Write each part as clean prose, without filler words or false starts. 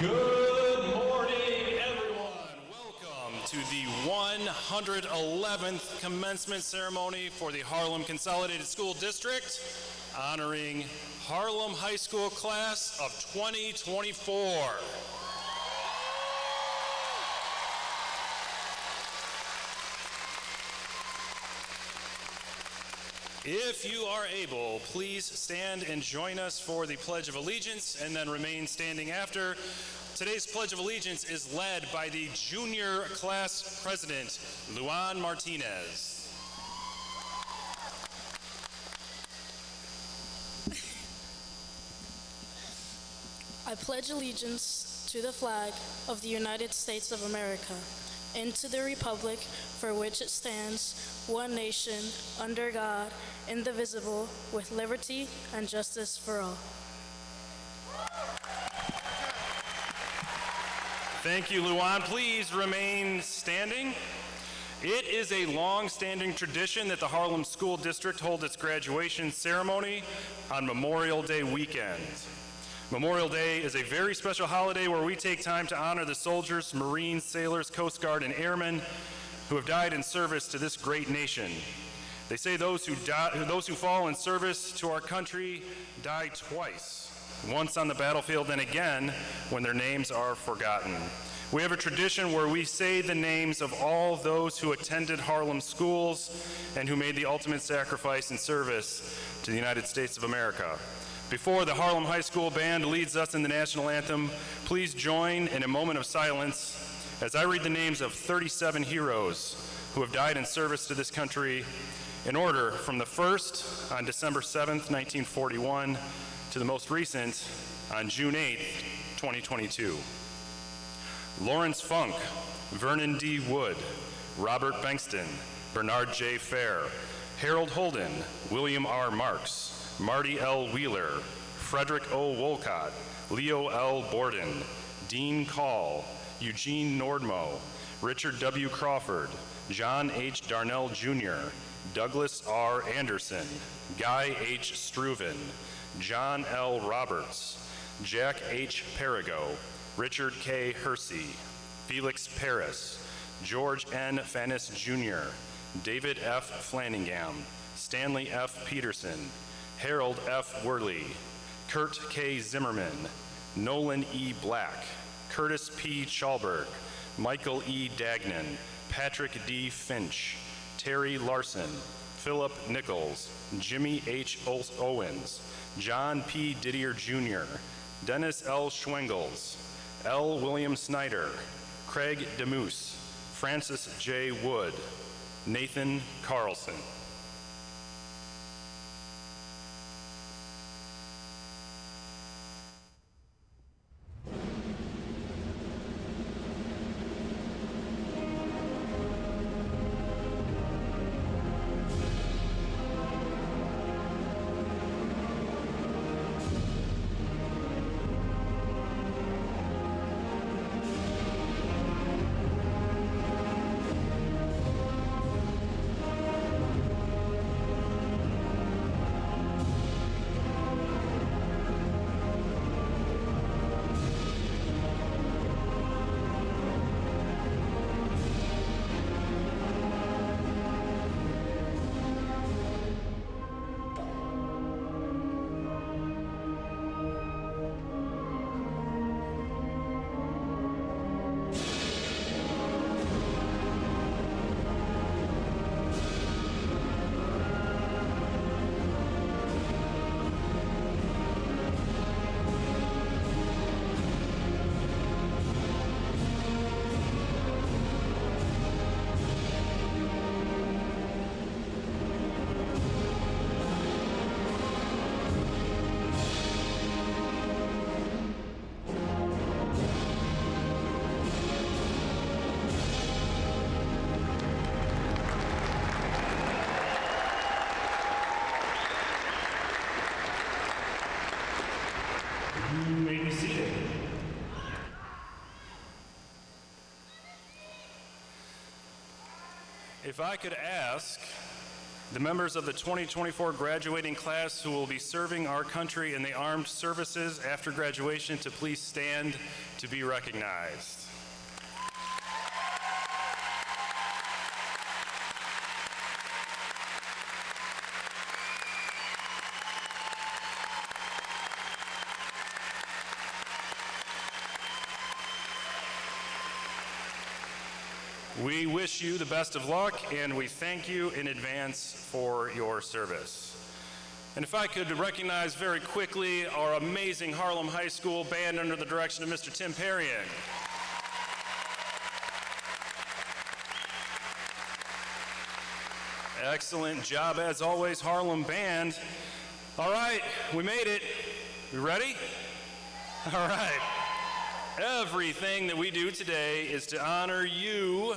Good morning, everyone. Welcome to the 111th commencement ceremony for the Harlem Consolidated School District, honoring Harlem High School class of 2024. If you are able, please stand and join us for the Pledge of Allegiance and then remain standing after. Today's Pledge of Allegiance is led by the junior class president, Luan Martinez. I pledge allegiance to the flag of the United States of America and to the republic for which it stands, one nation, under God, indivisible, with liberty and justice for all. Thank you, Luan. Please remain standing. It is a long-standing tradition that the Harlem School District hold its graduation ceremony on Memorial Day weekend. Memorial Day is a very special holiday where we take time to honor the soldiers, Marines, sailors, Coast Guard, and airmen who have died in service to this great nation. They say those who fall in service to our country die twice, once on the battlefield and again when their names are forgotten. We have a tradition where we say the names of all those who attended Harlem schools and who made the ultimate sacrifice in service to the United States of America. Before the Harlem High School Band leads us in the national anthem, please join in a moment of silence as I read the names of 37 heroes who have died in service to this country in order from the first on December 7th, 1941 to the most recent on June 8th, 2022. Lawrence Funk, Vernon D. Wood, Robert Bankston, Bernard J. Fair, Harold Holden, William R. Marks, Marty L. Wheeler, Frederick O. Wolcott, Leo L. Borden, Dean Call, Eugene Nordmo, Richard W. Crawford, John H. Darnell Jr., Douglas R. Anderson, Guy H. Struven, John L. Roberts, Jack H. Perigo, Richard K. Hersey, Felix Paris, George N. Fannis Jr., David F. Flanagan, Stanley F. Peterson, Harold F. Worley, Kurt K. Zimmerman, Nolan E. Black, Curtis P. Chalberg, Michael E. Dagnan, Patrick D. Finch, Terry Larson, Philip Nichols, Jimmy H. Owens, John P. Didier Jr., Dennis L. Schwengels, L. William Snyder, Craig DeMoose, Francis J. Wood, Nathan Carlson. You may be seated. If I could ask the members of the 2024 graduating class who will be serving our country in the armed services after graduation to please stand to be recognized. We wish you the best of luck, and we thank you in advance for your service. And if I could recognize very quickly our amazing Harlem High School band under the direction of Mr. Tim Perrion. Excellent job as always, Harlem Band. All right, we made it. We ready? All right. Everything that we do today is to honor you,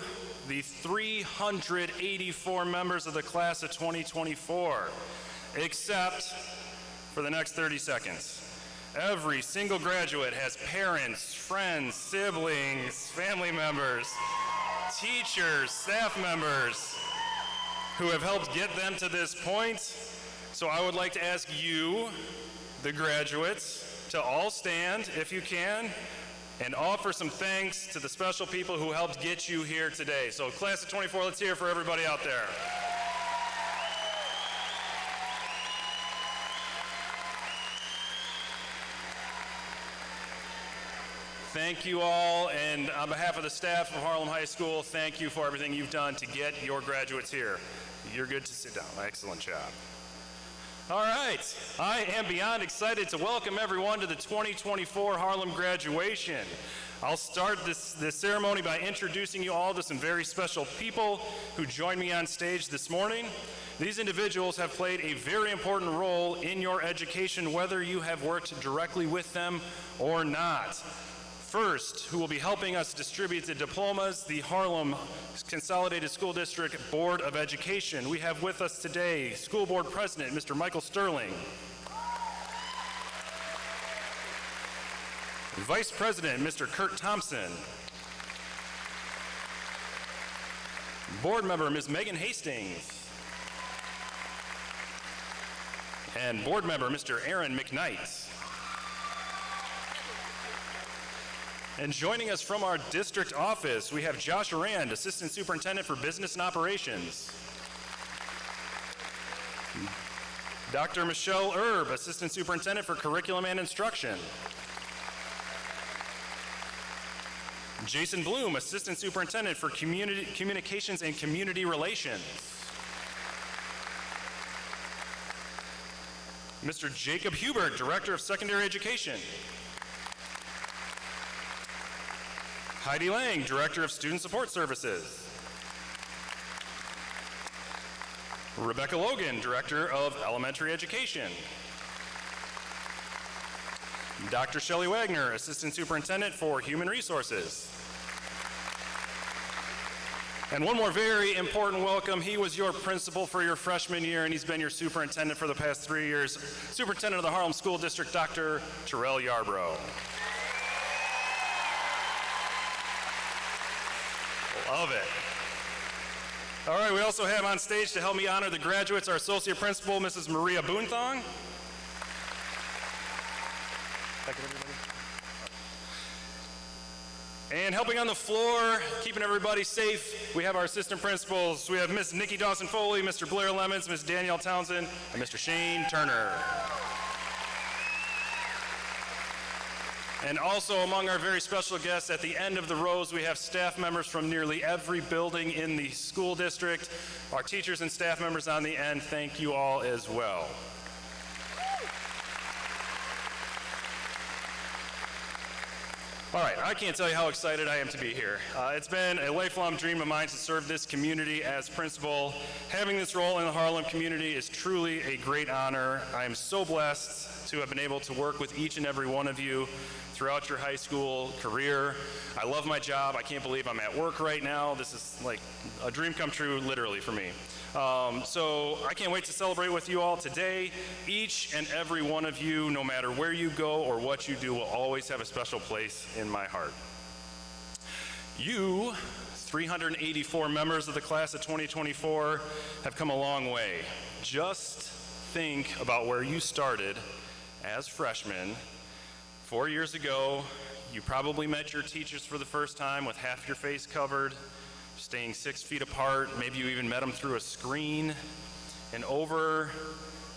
the 384 members of the class of 2024, except for the next 30 seconds. Every single graduate has parents, friends, siblings, family members, teachers, staff members who have helped get them to this point. So I would like to ask you, the graduates, to all stand if you can, and offer some thanks to the special people who helped get you here today. So class of 24, let's hear it for everybody out there. Thank you all, and on behalf of the staff of Harlem High School, thank you for everything you've done to get your graduates here. You're good to sit down. Excellent job. All right, I am beyond excited to welcome everyone to the 2024 Harlem graduation. I'll start this ceremony by introducing you all to some very special people who joined me on stage this morning. These individuals have played a very important role in your education, whether you have worked directly with them or not. First, who will be helping us distribute the diplomas, the Harlem Consolidated School District Board of Education. We have with us today School Board President, Mr. Michael Sterling. Vice President, Mr. Kurt Thompson. Board Member, Ms. Megan Hastings. And Board Member, Mr. Aaron McKnight. And joining us from our district office, we have Josh Rand, Assistant Superintendent for Business and Operations. Dr. Michelle Erb, Assistant Superintendent for Curriculum and Instruction. Jason Bloom, Assistant Superintendent for Communications and Community Relations. Mr. Jacob Hubert, Director of Secondary Education. Heidi Lang, Director of Student Support Services. Rebecca Logan, Director of Elementary Education. Dr. Shelley Wagner, Assistant Superintendent for Human Resources. And one more very important welcome. He was your principal for your freshman year, and he's been your superintendent for the past 3 years. Superintendent of the Harlem School District, Dr. Terrell Yarbrough. Love it. All right, we also have on stage to help me honor the graduates, our Associate Principal, Mrs. Maria Boonthong. Thank you, everybody. And helping on the floor, keeping everybody safe, we have our assistant principals. We have Miss Nikki Dawson-Foley, Mr. Blair Lemons, Miss Danielle Townsend, and Mr. Shane Turner. And also among our very special guests, at the end of the rows, we have staff members from nearly every building in the school district. Our teachers and staff members on the end, thank you all as well. All right, I can't tell you how excited I am to be here. It's been a lifelong dream of mine to serve this community as principal. Having this role in the Harlem community is truly a great honor. I am so blessed to have been able to work with each and every one of you throughout your high school career. I love my job. I can't believe I'm at work right now. This is like a dream come true, literally, for me. So I can't wait to celebrate with you all today. Each and every one of you, no matter where you go or what you do, will always have a special place in my heart. You, 384 members of the class of 2024, have come a long way. Just think about where you started as freshmen. 4 years ago, you probably met your teachers for the first time with half your face covered, staying 6 feet apart. Maybe you even met them through a screen. And over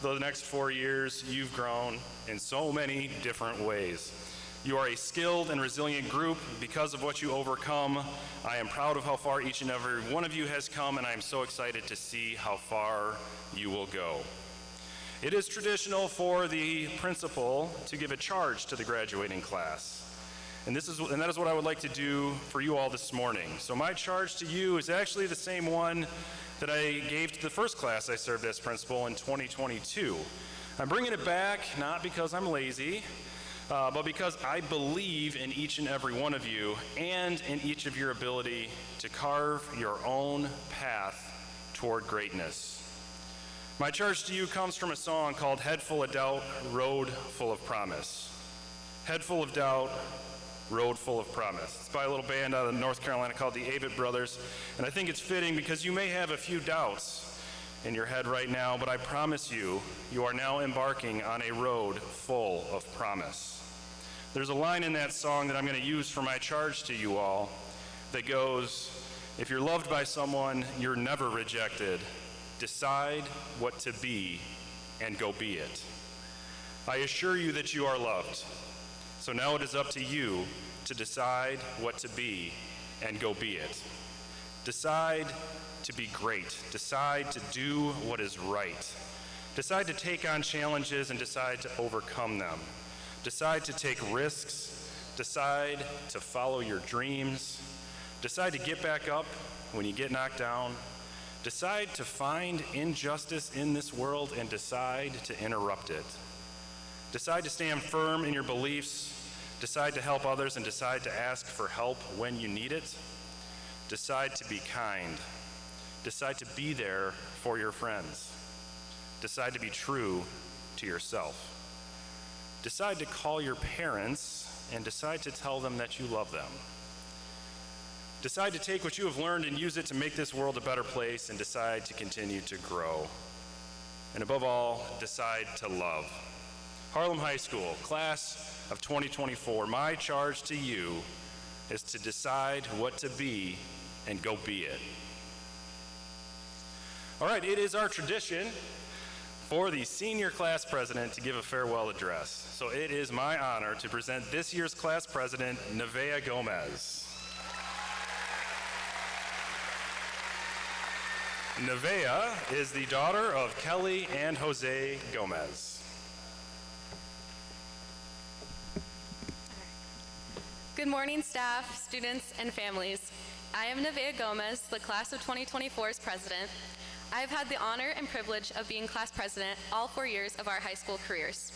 the next 4 years, you've grown in so many different ways. You are a skilled and resilient group. Because of what you overcome, I am proud of how far each and every one of you has come, and I am so excited to see how far you will go. It is traditional for the principal to give a charge to the graduating class. And that is what I would like to do for you all this morning. So my charge to you is actually the same one that I gave to the first class I served as principal in 2022. I'm bringing it back not because I'm lazy, but because I believe in each and every one of you and in each of your ability to carve your own path toward greatness. My charge to you comes from a song called Head Full of Doubt, Road Full of Promise. Head full of doubt, road full of promise. It's by a little band out of North Carolina called the Avett Brothers, and I think it's fitting because you may have a few doubts in your head right now, but I promise you, you are now embarking on a road full of promise. There's a line in that song that I'm going to use for my charge to you all that goes, if you're loved by someone, you're never rejected. Decide what to be and go be it. I assure you that you are loved. So now it is up to you to decide what to be and go be it. Decide to be great. Decide to do what is right. Decide to take on challenges and decide to overcome them. Decide to take risks. Decide to follow your dreams. Decide to get back up when you get knocked down. Decide to find injustice in this world and decide to interrupt it. Decide to stand firm in your beliefs. Decide to help others and decide to ask for help when you need it. Decide to be kind. Decide to be there for your friends. Decide to be true to yourself. Decide to call your parents and decide to tell them that you love them. Decide to take what you have learned and use it to make this world a better place and decide to continue to grow. And above all, decide to love. Harlem High School, class of 2024, my charge to you is to decide what to be and go be it. All right, it is our tradition for the senior class president to give a farewell address. So it is my honor to present this year's class president, Nevaeh Gomez. Nevaeh is the daughter of Kelly and Jose Gomez. Good morning, staff, students, and families. I am Nevaeh Gomez, the class of 2024's president. I have had the honor and privilege of being class president all 4 years of our high school careers.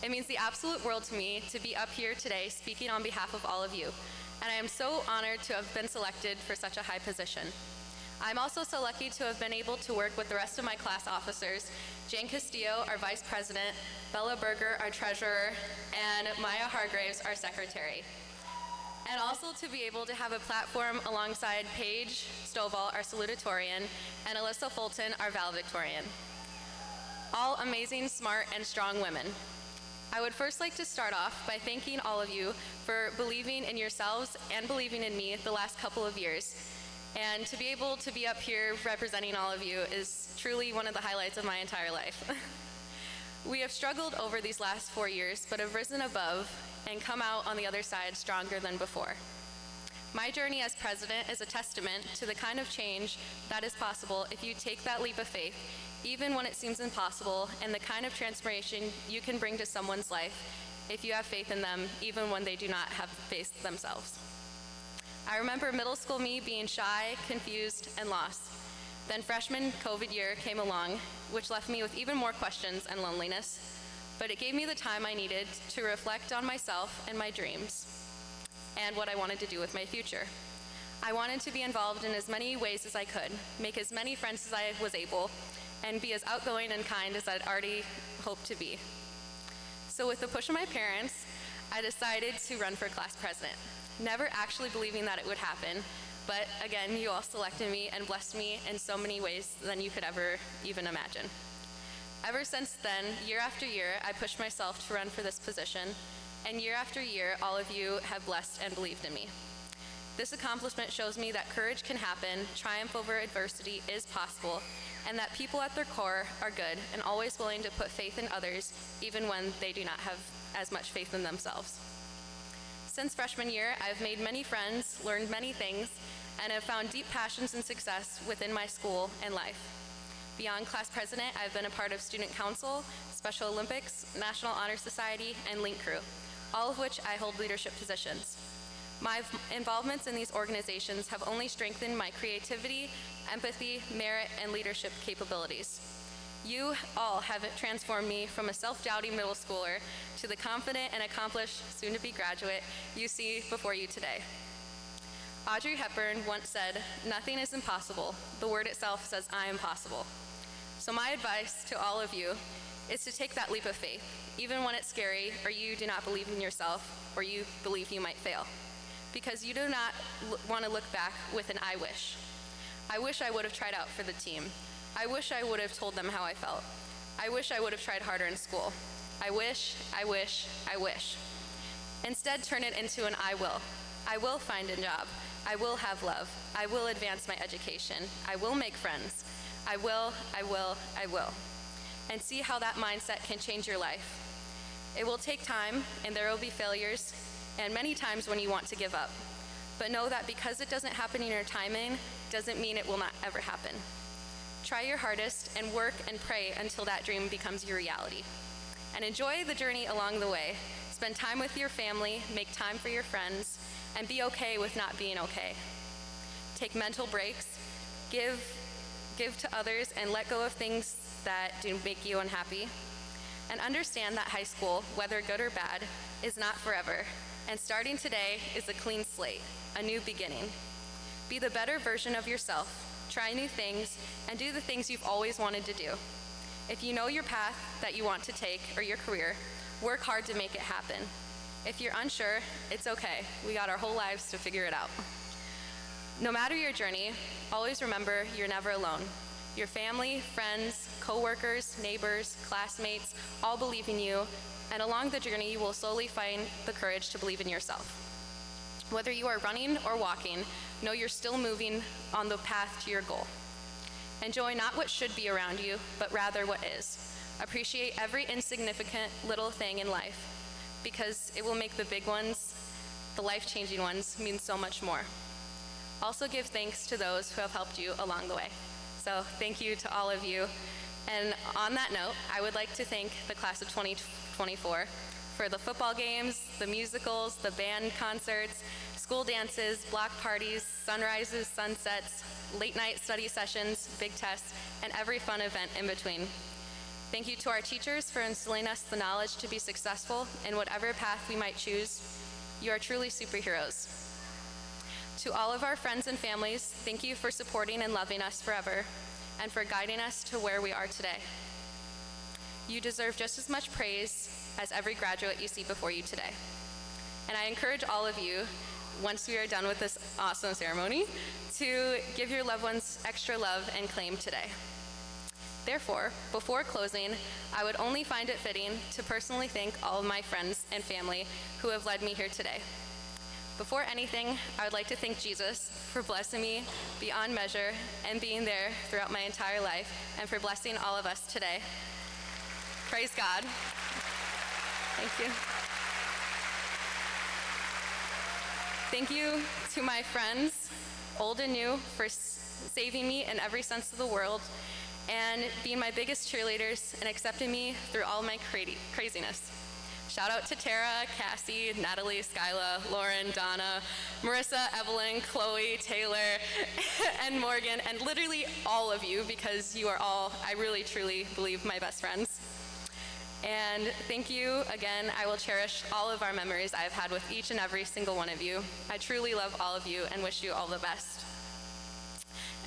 It means the absolute world to me to be up here today speaking on behalf of all of you, and I am so honored to have been selected for such a high position. I'm also so lucky to have been able to work with the rest of my class officers, Jane Castillo, our vice president, Bella Berger, our treasurer, and Maya Hargraves, our secretary. And also to be able to have a platform alongside Paige Stovall, our salutatorian, and Alyssa Fulton, our valedictorian. All amazing, smart, and strong women. I would first like to start off by thanking all of you for believing in yourselves and believing in me the last couple of years. And to be able to be up here representing all of you is truly one of the highlights of my entire life. We have struggled over these last 4 years, but have risen above and come out on the other side stronger than before. My journey as president is a testament to the kind of change that is possible if you take that leap of faith, even when it seems impossible, and the kind of transformation you can bring to someone's life if you have faith in them, even when they do not have faith themselves. I remember middle school me being shy, confused, and lost. Then freshman COVID year came along, which left me with even more questions and loneliness, but it gave me the time I needed to reflect on myself and my dreams and what I wanted to do with my future. I wanted to be involved in as many ways as I could, make as many friends as I was able, and be as outgoing and kind as I'd already hoped to be. So with the push of my parents, I decided to run for class president. never actually believing that it would happen. But again, you all selected me and blessed me in so many ways than you could ever even imagine. Ever since then, year after year, I pushed myself to run for this position, and year after year, all of you have blessed and believed in me. This accomplishment shows me that courage can happen, triumph over adversity is possible, and that people at their core are good and always willing to put faith in others, even when they do not have as much faith in themselves. Since freshman year, I've made many friends, learned many things, and have found deep passions and success within my school and life. Beyond class president, I've been a part of student council, Special Olympics, National Honor Society, and Link Crew, all of which I hold leadership positions. My involvements in these organizations have only strengthened my creativity, empathy, merit, and leadership capabilities. You all have transformed me from a self-doubting middle schooler to the confident and accomplished soon-to-be graduate you see before you today. Audrey Hepburn once said, "Nothing is impossible. The word itself says, I am possible." So my advice to all of you is to take that leap of faith, even when it's scary or you do not believe in yourself or you believe you might fail, because you do not want to look back with an I wish. I wish I would have tried out for the team. I wish I would have told them how I felt. I wish I would have tried harder in school. I wish, I wish, I wish. Instead, turn it into an I will. I will find a job. I will have love. I will advance my education. I will make friends. I will, I will, I will. And see how that mindset can change your life. It will take time, and there will be failures, and many times when you want to give up. But know that because it doesn't happen in your timing, doesn't mean it will not ever happen. Try your hardest and work and pray until that dream becomes your reality. And enjoy the journey along the way. Spend time with your family, make time for your friends, and be okay with not being okay. Take mental breaks, give to others, and let go of things that do make you unhappy. And understand that high school, whether good or bad, is not forever. And starting today is a clean slate, a new beginning. Be the better version of yourself. Try new things, and do the things you've always wanted to do. If you know your path that you want to take or your career, work hard to make it happen. If you're unsure, it's okay. We got our whole lives to figure it out. No matter your journey, always remember you're never alone. Your family, friends, coworkers, neighbors, classmates, all believe in you, and along the journey, you will slowly find the courage to believe in yourself. Whether you are running or walking, know you're still moving on the path to your goal. Enjoy not what should be around you, but rather what is. Appreciate every insignificant little thing in life, because it will make the big ones, the life-changing ones, mean so much more. Also give thanks to those who have helped you along the way. So thank you to all of you. And on that note, I would like to thank the class of 2024 for the football games, the musicals, the band concerts, school dances, block parties, sunrises, sunsets, late night study sessions, big tests, and every fun event in between. Thank you to our teachers for instilling us the knowledge to be successful in whatever path we might choose. You are truly superheroes. To all of our friends and families, thank you for supporting and loving us forever, and for guiding us to where we are today. You deserve just as much praise as every graduate you see before you today. And I encourage all of you, once we are done with this awesome ceremony, to give your loved ones extra love and claim today. Therefore, before closing, I would only find it fitting to personally thank all of my friends and family who have led me here today. Before anything, I would like to thank Jesus for blessing me beyond measure and being there throughout my entire life, and for blessing all of us today. Praise God. Thank you. Thank you to my friends, old and new, for saving me in every sense of the word, and being my biggest cheerleaders and accepting me through all my craziness. Shout out to Tara, Cassie, Natalie, Skyla, Lauren, Donna, Marissa, Evelyn, Chloe, Taylor, and Morgan, and literally all of you, because you are all, I really truly believe, my best friends. And thank you again. I will cherish all of our memories I've had with each and every single one of you. I truly love all of you and wish you all the best.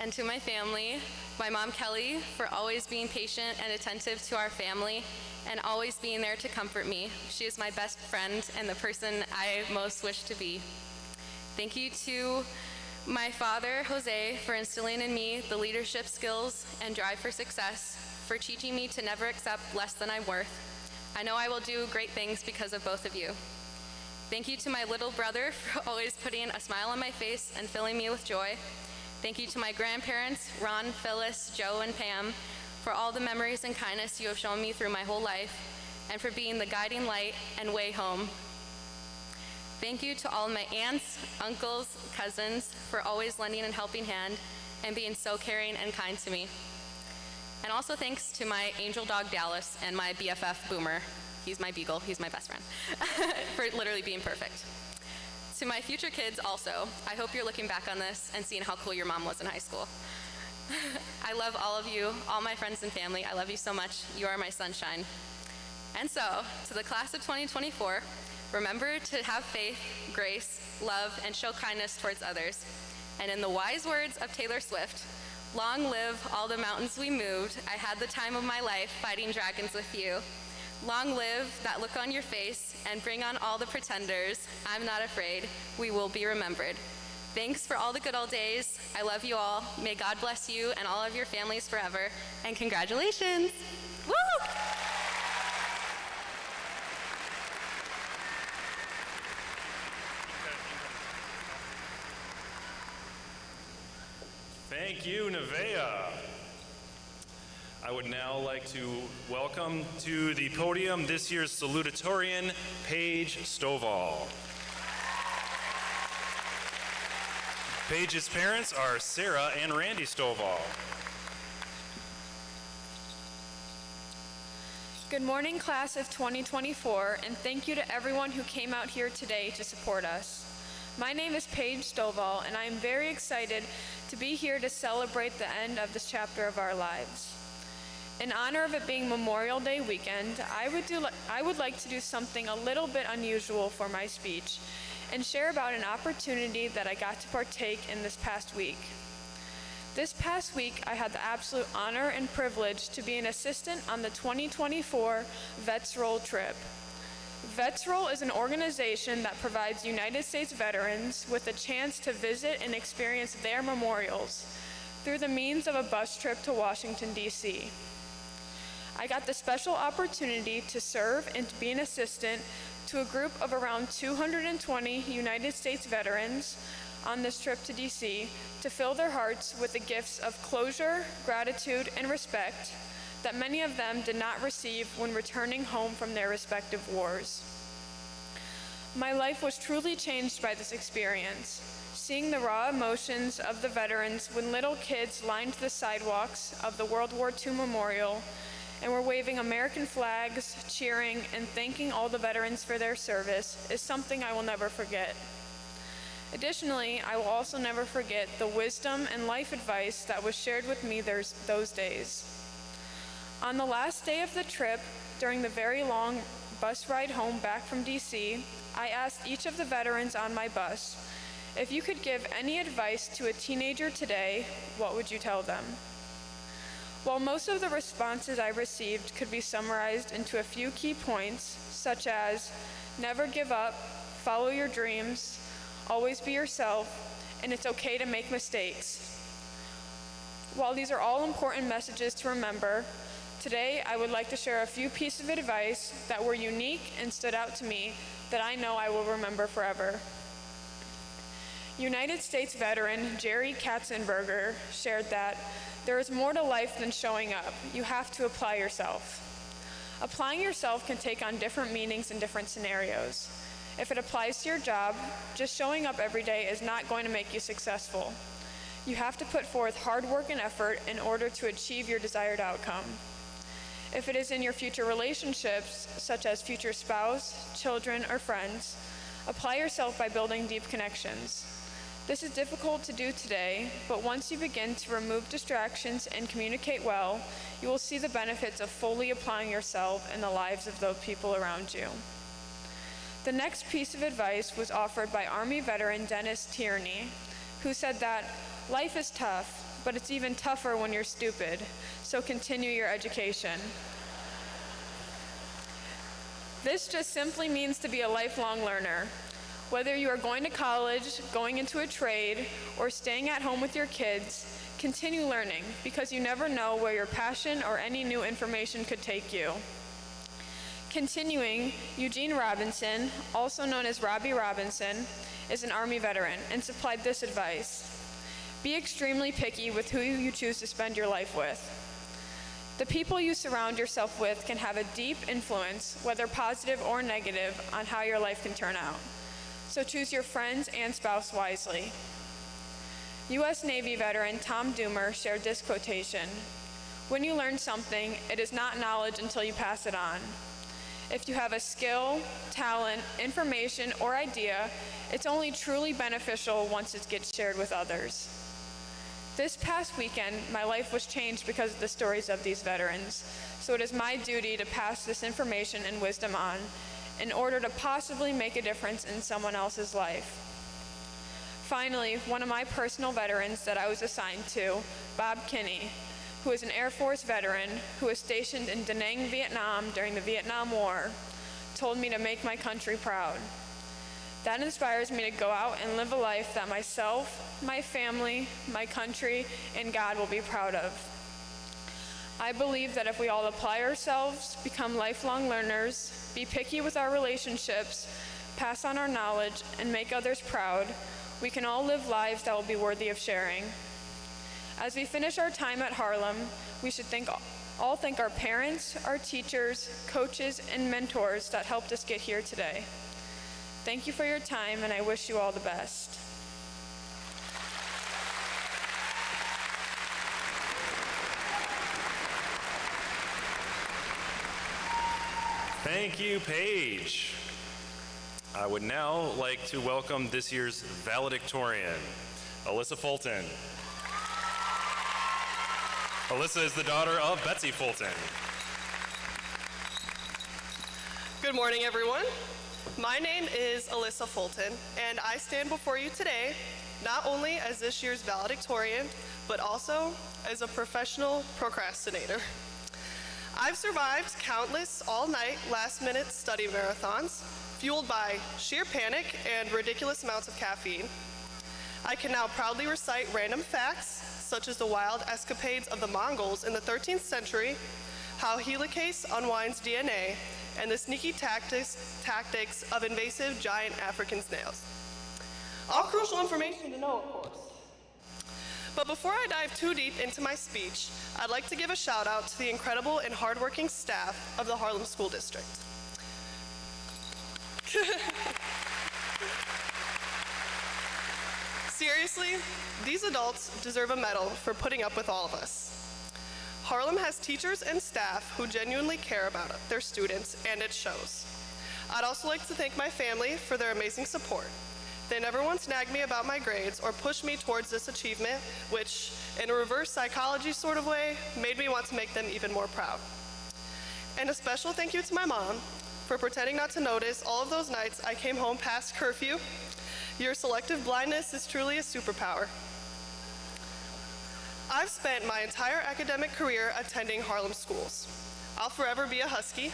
And to my family, my mom Kelly, for always being patient and attentive to our family and always being there to comfort me. She is my best friend and the person I most wish to be. Thank you to my father, Jose, for instilling in me the leadership skills and drive for success, for teaching me to never accept less than I'm worth. I know I will do great things because of both of you. Thank you to my little brother for always putting a smile on my face and filling me with joy. Thank you to my grandparents, Ron, Phyllis, Joe, and Pam, for all the memories and kindness you have shown me through my whole life, and for being the guiding light and way home. Thank you to all my aunts, uncles, cousins, for always lending a helping hand and being so caring and kind to me. And also thanks to my angel dog Dallas and my BFF Boomer. He's my beagle, he's my best friend, for literally being perfect. To my future kids also, I hope you're looking back on this and seeing how cool your mom was in high school. I love all of you, all my friends and family. I love you so much. You are my sunshine. And so, to the class of 2024, remember to have faith, grace, love, and show kindness towards others. And in the wise words of Taylor Swift, long live all the mountains we moved. I had the time of my life fighting dragons with you. Long live that look on your face, and bring on all the pretenders. I'm not afraid. We will be remembered. Thanks for all the good old days. I love you all. May God bless you and all of your families forever. And congratulations. Woo! Thank you, Nevaeh. I would now like to welcome to the podium this year's Salutatorian, Paige Stovall. Paige's parents are Sarah and Randy Stovall. Good morning, class of 2024, and thank you to everyone who came out here today to support us. My name is Paige Stovall, and I am very excited to be here to celebrate the end of this chapter of our lives. In honor of it being Memorial Day weekend, I would like to do something a little bit unusual for my speech and share about an opportunity that I got to partake in this past week. This past week, I had the absolute honor and privilege to be an assistant on the 2024 Vets Roll trip. Vets Roll is an organization that provides United States veterans with a chance to visit and experience their memorials through the means of a bus trip to Washington, D.C. I got the special opportunity to serve and to be an assistant to a group of around 220 United States veterans on this trip to D.C. to fill their hearts with the gifts of closure, gratitude, and respect that many of them did not receive when returning home from their respective wars. My life was truly changed by this experience, seeing the raw emotions of the veterans when little kids lined the sidewalks of the World War II Memorial and were waving American flags, cheering, and thanking all the veterans for their service is something I will never forget. Additionally, I will also never forget the wisdom and life advice that was shared with me those days. On the last day of the trip, during the very long bus ride home back from DC, I asked each of the veterans on my bus, if you could give any advice to a teenager today, what would you tell them? While most of the responses I received could be summarized into a few key points, such as never give up, follow your dreams, always be yourself, and it's okay to make mistakes. While these are all important messages to remember, today I would like to share a few pieces of advice that were unique and stood out to me that I know I will remember forever. United States veteran Jerry Katzenberger shared that there is more to life than showing up. You have to apply yourself. Applying yourself can take on different meanings in different scenarios. If it applies to your job, just showing up every day is not going to make you successful. You have to put forth hard work and effort in order to achieve your desired outcome. If it is in your future relationships, such as future spouse, children, or friends, apply yourself by building deep connections. This is difficult to do today, but once you begin to remove distractions and communicate well, you will see the benefits of fully applying yourself in the lives of those people around you. The next piece of advice was offered by Army veteran Dennis Tierney, who said that life is tough, but it's even tougher when you're stupid, so continue your education. This just simply means to be a lifelong learner. Whether you are going to college, going into a trade, or staying at home with your kids, continue learning because you never know where your passion or any new information could take you. Continuing, Eugene Robinson, also known as Robbie Robinson, is an Army veteran and supplied this advice. Be extremely picky with who you choose to spend your life with. The people you surround yourself with can have a deep influence, whether positive or negative, on how your life can turn out. So choose your friends and spouse wisely. U.S. Navy veteran Tom Doomer shared this quotation, "When you learn something, it is not knowledge until you pass it on. If you have a skill, talent, information, or idea, it's only truly beneficial once it gets shared with others." This past weekend, my life was changed because of the stories of these veterans, so it is my duty to pass this information and wisdom on in order to possibly make a difference in someone else's life. Finally, one of my personal veterans that I was assigned to, Bob Kinney, who is an Air Force veteran who was stationed in Da Nang, Vietnam during the Vietnam War, told me to make my country proud. That inspires me to go out and live a life that myself, my family, my country, and God will be proud of. I believe that if we all apply ourselves, become lifelong learners, be picky with our relationships, pass on our knowledge, and make others proud, we can all live lives that will be worthy of sharing. As we finish our time at Harlem, we should all thank our parents, our teachers, coaches, and mentors that helped us get here today. Thank you for your time, and I wish you all the best. Thank you, Paige. I would now like to welcome this year's valedictorian, Alyssa Fulton. Alyssa is the daughter of Betsy Fulton. Good morning, everyone. My name is Alyssa Fulton, and I stand before you today not only as this year's valedictorian, but also as a professional procrastinator. I've survived countless all-night, last-minute study marathons, fueled by sheer panic and ridiculous amounts of caffeine. I can now proudly recite random facts, such as the wild escapades of the Mongols in the 13th century, how helicase unwinds DNA, and the sneaky tactics of invasive giant African snails. All crucial information to know, of course. But before I dive too deep into my speech, I'd like to give a shout out to the incredible and hardworking staff of the Harlem School District. Seriously, these adults deserve a medal for putting up with all of us. Harlem has teachers and staff who genuinely care about their students, and it shows. I'd also like to thank my family for their amazing support. They never once nagged me about my grades or pushed me towards this achievement, which, in a reverse psychology sort of way, made me want to make them even more proud. And a special thank you to my mom for pretending not to notice all of those nights I came home past curfew. Your selective blindness is truly a superpower. I've spent my entire academic career attending Harlem schools. I'll forever be a Husky.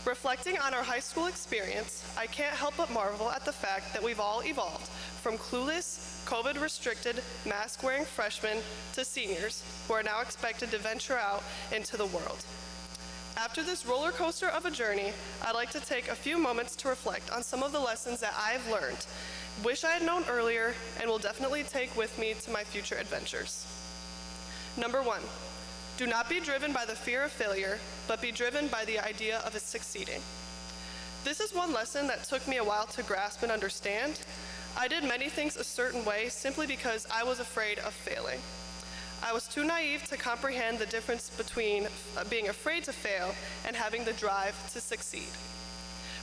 Reflecting on our high school experience, I can't help but marvel at the fact that we've all evolved from clueless, COVID-restricted, mask-wearing freshmen to seniors who are now expected to venture out into the world. After this roller coaster of a journey, I'd like to take a few moments to reflect on some of the lessons that I've learned, wish I had known earlier, and will definitely take with me to my future adventures. Number 1, do not be driven by the fear of failure, but be driven by the idea of it succeeding. This is one lesson that took me a while to grasp and understand. I did many things a certain way simply because I was afraid of failing. I was too naive to comprehend the difference between being afraid to fail and having the drive to succeed.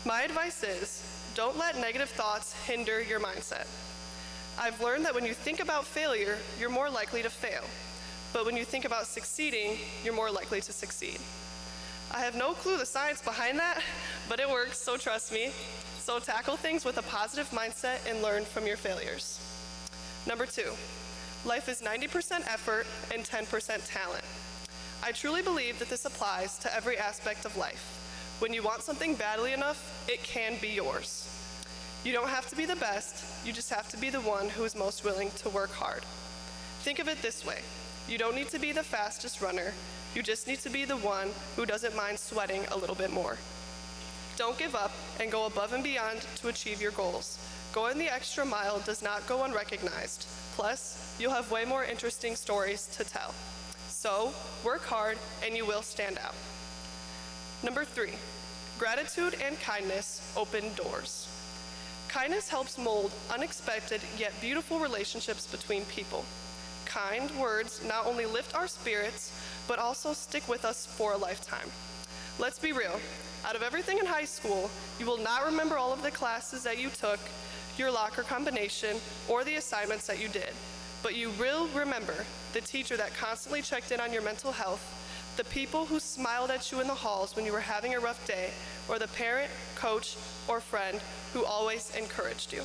My advice is, don't let negative thoughts hinder your mindset. I've learned that when you think about failure, you're more likely to fail. But when you think about succeeding, you're more likely to succeed. I have no clue the science behind that, but it works, so trust me. So tackle things with a positive mindset and learn from your failures. Number 2, life is 90% effort and 10% talent. I truly believe that this applies to every aspect of life. When you want something badly enough, it can be yours. You don't have to be the best, you just have to be the one who is most willing to work hard. Think of it this way. You don't need to be the fastest runner, you just need to be the one who doesn't mind sweating a little bit more. Don't give up and go above and beyond to achieve your goals. Going the extra mile does not go unrecognized. Plus, you'll have way more interesting stories to tell. So, work hard and you will stand out. Number 3, gratitude and kindness open doors. Kindness helps mold unexpected yet beautiful relationships between people. Kind words not only lift our spirits, but also stick with us for a lifetime. Let's be real. Out of everything in high school, you will not remember all of the classes that you took, your locker combination, or the assignments that you did. But you will remember the teacher that constantly checked in on your mental health, the people who smiled at you in the halls when you were having a rough day, or the parent, coach, or friend who always encouraged you.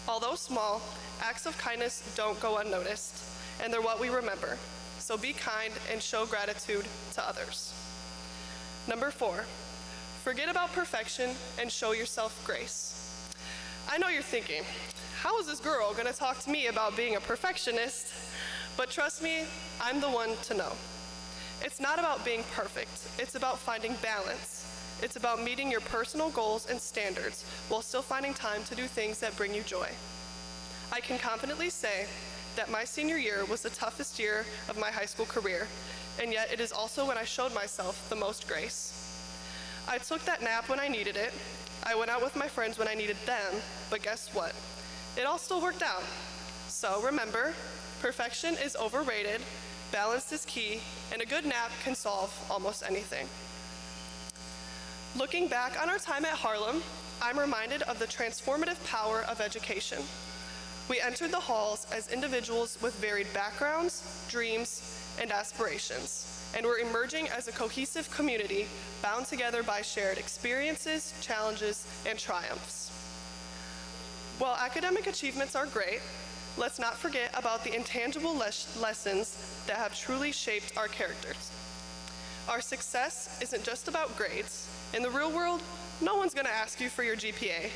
Although small, acts of kindness don't go unnoticed, and they're what we remember. So be kind and show gratitude to others. Number 4, forget about perfection and show yourself grace. I know you're thinking, how is this girl going to talk to me about being a perfectionist? But trust me, I'm the one to know. It's not about being perfect, it's about finding balance. It's about meeting your personal goals and standards while still finding time to do things that bring you joy. I can confidently say that my senior year was the toughest year of my high school career, and yet it is also when I showed myself the most grace. I took that nap when I needed it, I went out with my friends when I needed them, but guess what? It all still worked out. So remember, perfection is overrated, balance is key, and a good nap can solve almost anything. Looking back on our time at Harlem, I'm reminded of the transformative power of education. We entered the halls as individuals with varied backgrounds, dreams, and aspirations, and we're emerging as a cohesive community bound together by shared experiences, challenges, and triumphs. While academic achievements are great, let's not forget about the intangible lessons that have truly shaped our characters. Our success isn't just about grades. In the real world, no one's going to ask you for your GPA.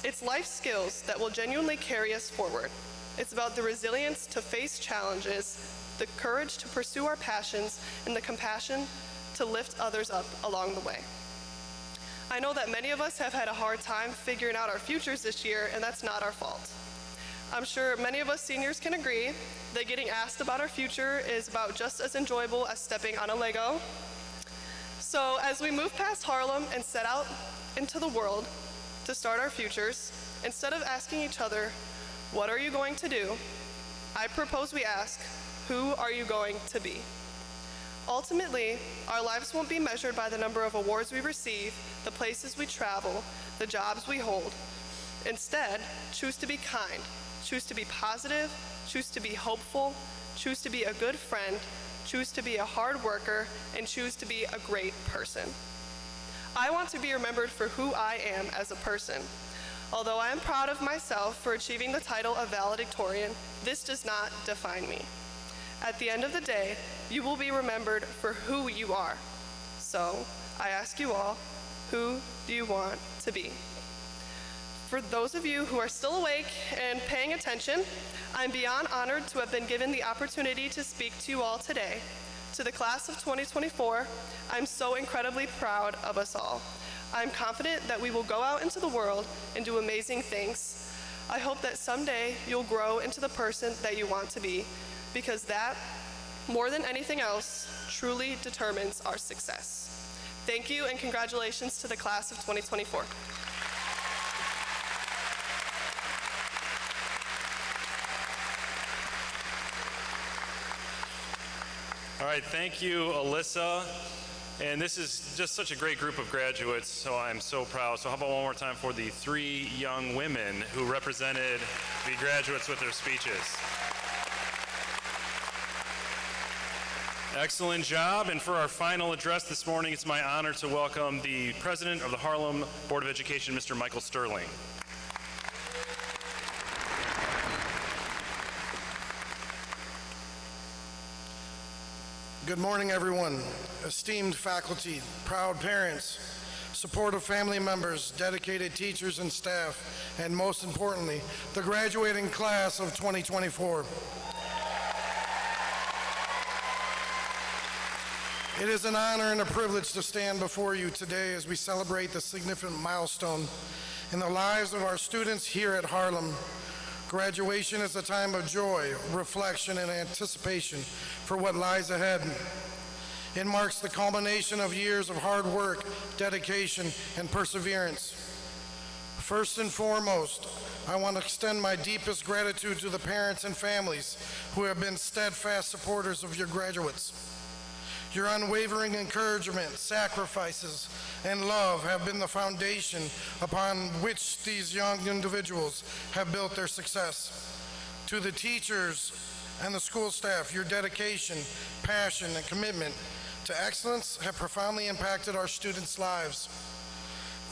It's life skills that will genuinely carry us forward. It's about the resilience to face challenges, the courage to pursue our passions, and the compassion to lift others up along the way. I know that many of us have had a hard time figuring out our futures this year, and that's not our fault. I'm sure many of us seniors can agree that getting asked about our future is about just as enjoyable as stepping on a Lego. So as we move past Harlem and set out into the world to start our futures, instead of asking each other, what are you going to do? I propose we ask, who are you going to be? Ultimately, our lives won't be measured by the number of awards we receive, the places we travel, the jobs we hold. Instead, choose to be kind, choose to be positive, choose to be hopeful, choose to be a good friend, choose to be a hard worker, and choose to be a great person. I want to be remembered for who I am as a person. Although I am proud of myself for achieving the title of valedictorian, this does not define me. At the end of the day, you will be remembered for who you are. So, I ask you all, who do you want to be? For those of you who are still awake and paying attention, I'm beyond honored to have been given the opportunity to speak to you all today. To the class of 2024, I'm so incredibly proud of us all. I'm confident that we will go out into the world and do amazing things. I hope that someday you'll grow into the person that you want to be, because that, more than anything else, truly determines our success. Thank you, and congratulations to the class of 2024. All right, thank you, Alyssa. And this is just such a great group of graduates, so I'm so proud. So how about one more time for the 3 young women who represented the graduates with their speeches. Excellent job. And for our final address this morning, it's my honor to welcome the president of the Harlem Board of Education, Mr. Michael Sterling. Good morning, everyone. Esteemed faculty, proud parents, supportive family members, dedicated teachers and staff, and most importantly, the graduating class of 2024. It is an honor and a privilege to stand before you today as we celebrate the significant milestone in the lives of our students here at Harlem. Graduation is a time of joy, reflection, and anticipation for what lies ahead. It marks the culmination of years of hard work, dedication, and perseverance. First and foremost, I want to extend my deepest gratitude to the parents and families who have been steadfast supporters of your graduates. Your unwavering encouragement, sacrifices, and love have been the foundation upon which these young individuals have built their success. To the teachers and the school staff, your dedication, passion, and commitment to excellence have profoundly impacted our students' lives.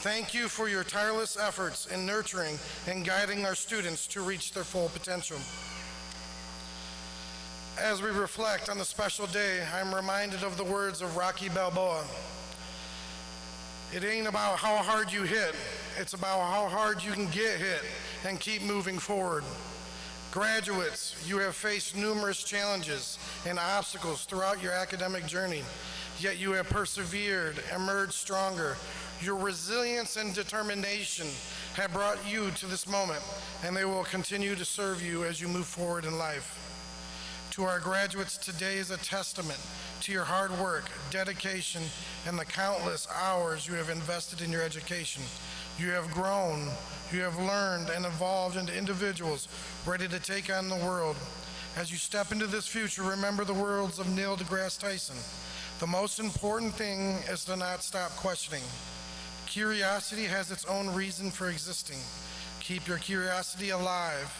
Thank you for your tireless efforts in nurturing and guiding our students to reach their full potential. As we reflect on the special day, I'm reminded of the words of Rocky Balboa. It ain't about how hard you hit, it's about how hard you can get hit and keep moving forward. Graduates, you have faced numerous challenges and obstacles throughout your academic journey, yet you have persevered, emerged stronger. Your resilience and determination have brought you to this moment, and they will continue to serve you as you move forward in life. To our graduates, today is a testament to your hard work, dedication, and the countless hours you have invested in your education. You have grown, you have learned, and evolved into individuals ready to take on the world. As you step into this future, remember the words of Neil deGrasse Tyson. The most important thing is to not stop questioning. Curiosity has its own reason for existing. Keep your curiosity alive.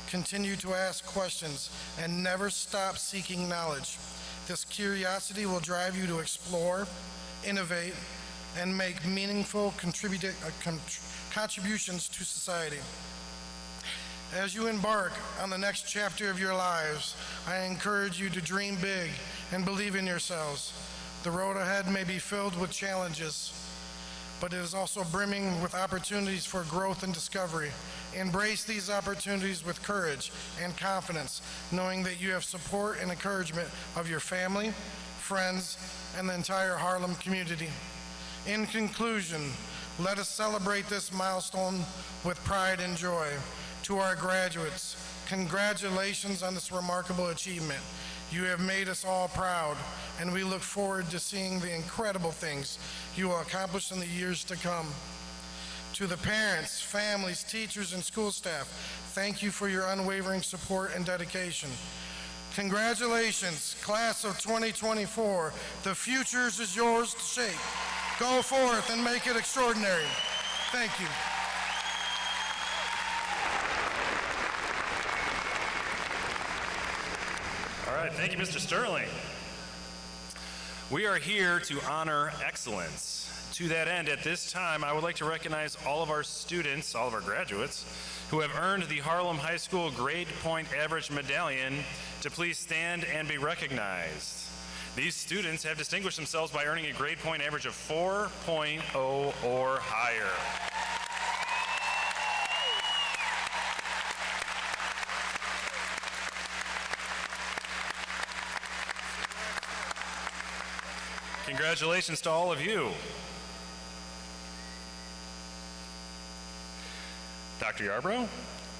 Continue to ask questions and never stop seeking knowledge. This curiosity will drive you to explore, innovate, and make meaningful contributions to society. As you embark on the next chapter of your lives, I encourage you to dream big and believe in yourselves. The road ahead may be filled with challenges, but it is also brimming with opportunities for growth and discovery. Embrace these opportunities with courage and confidence, knowing that you have support and encouragement of your family, friends, and the entire Harlem community. In conclusion, let us celebrate this milestone with pride and joy. To our graduates, congratulations on this remarkable achievement. You have made us all proud, and we look forward to seeing the incredible things you will accomplish in the years to come. To the parents, families, teachers, and school staff, thank you for your unwavering support and dedication. Congratulations, class of 2024. The future is yours to shape. Go forth and make it extraordinary. Thank you. All right, thank you, Mr. Sterling. We are here to honor excellence. To that end, at this time, I would like to recognize all of our students, all of our graduates, who have earned the Harlem High School Grade Point Average Medallion to please stand and be recognized. These students have distinguished themselves by earning a grade point average of 4.0 or higher. Congratulations to all of you. Dr. Yarbrough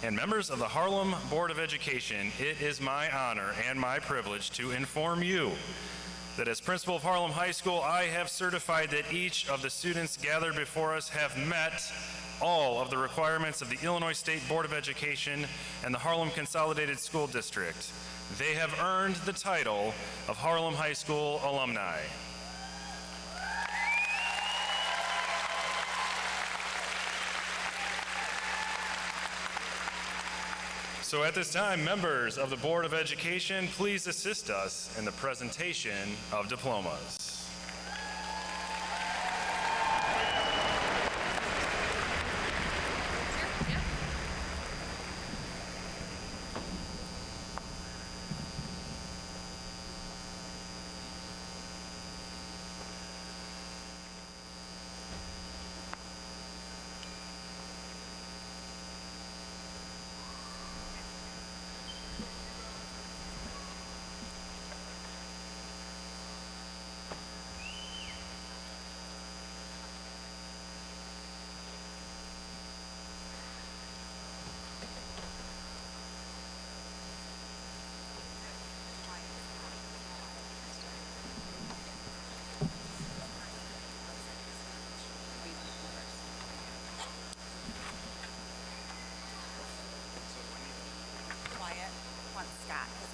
and members of the Harlem Board of Education, it is my honor and my privilege to inform you that as principal of Harlem High School, I have certified that each of the students gathered before us have met all of the requirements of the Illinois State Board of Education and the Harlem Consolidated School District. They have earned the title of Harlem High School alumni. So at this time, members of the Board of Education, please assist us in the presentation of diplomas.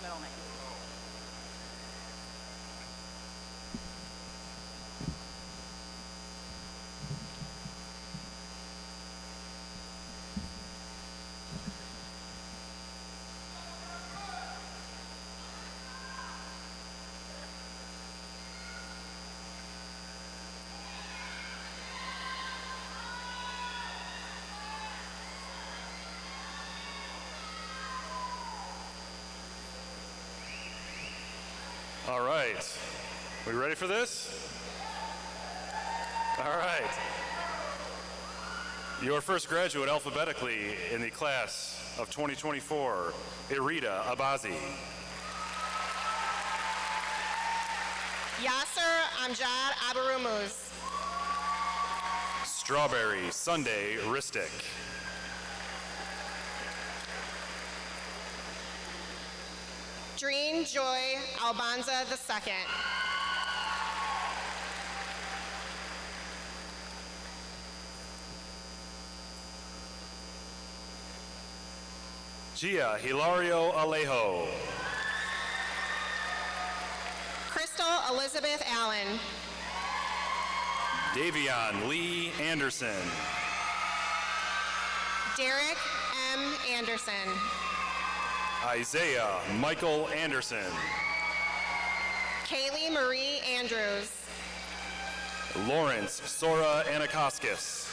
middle name. All right. We ready for this? All right. Your first graduate alphabetically in the class of 2024, Irita Abazi. Yasser Amjad Abarumuz. Strawberry Sunday Ristic. Dreen Joy Albanza II. Gia Hilario Alejo. Crystal Elizabeth Allen. Davion Lee Anderson. Derek M. Anderson. Isaiah Michael Anderson. Kaylee Marie Andrews. Lawrence Sora Anakoskis.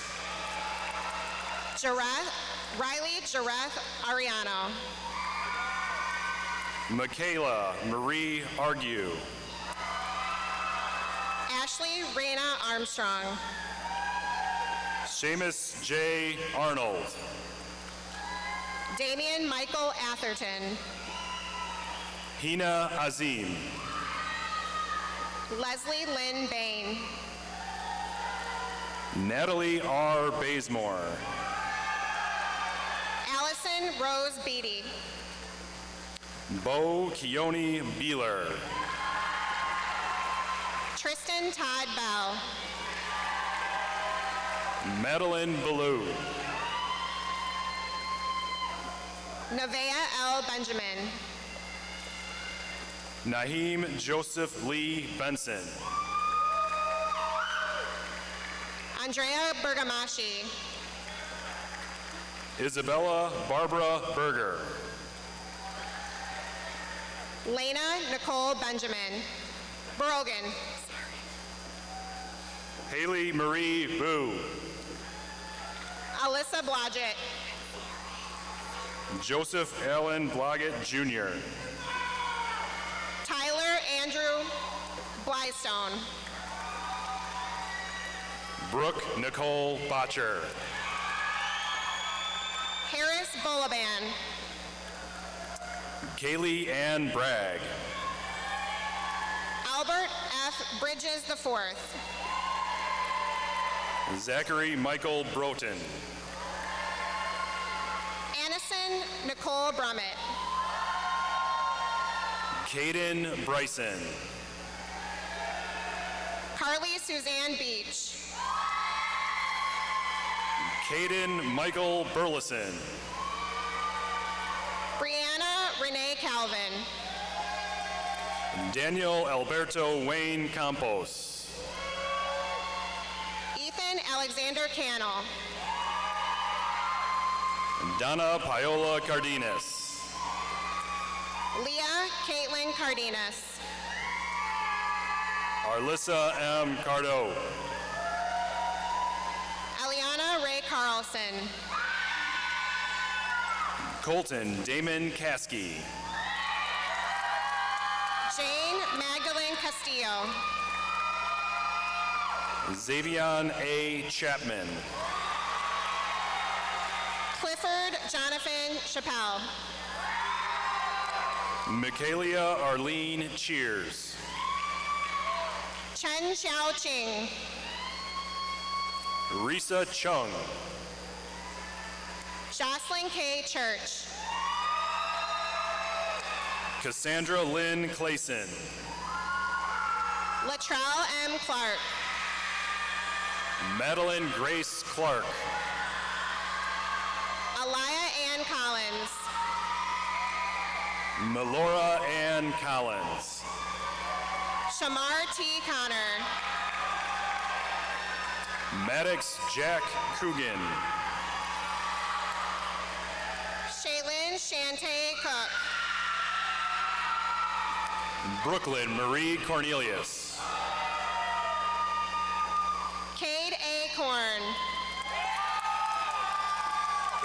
Riley Jareth Ariano. Michaela Marie Argue. Ashley Raina Armstrong. Seamus J. Arnold. Damian Michael Atherton. Hina Azim. Leslie Lynn Bain. Natalie R. Bazemore. Allison Rose Beatty. Bo Keone Beeler. Tristan Todd Bell. Madeline Ballou. Nevaeh L. Benjamin. Naheem Joseph Lee Benson. Andrea Bergamaschi. Isabella Barbara Berger. Lena Nicole Benjamin. Brogan. Haley Marie Boo. Alyssa Blodgett. Joseph Allen Blodgett Jr. Tyler Andrew Blystone. Brooke Nicole Botcher. Harris Bolaban. Kaylee Ann Bragg. Albert F. Bridges IV. Zachary Michael Broughton. Annison Nicole Brummett. Caden Bryson. Carly Suzanne Beach. Caden Michael Burleson. Brianna Renee Calvin. Daniel Alberto Wayne Campos. Ethan Alexander Cannell. Donna Paola Cardenas. Leah Caitlin Cardenas. Arlissa M. Cardo. Eliana Ray Carlson. Colton Damon Caskey. Jane Magdalene Castillo. Xavion A. Chapman. Clifford Jonathan Chappelle. Michaelia Arlene Cheers. Chen Xiao Ching. Risa Chung. Jocelyn K. Church. Cassandra Lynn Clayson. Latrell M. Clark. Madeline Grace Clark. Alaya Ann Collins. Melora Ann Collins. Shamar T. Connor. Maddox Jack Coogan. Shaylin Shante Cook. Brooklyn Marie Cornelius. Cade A. Korn.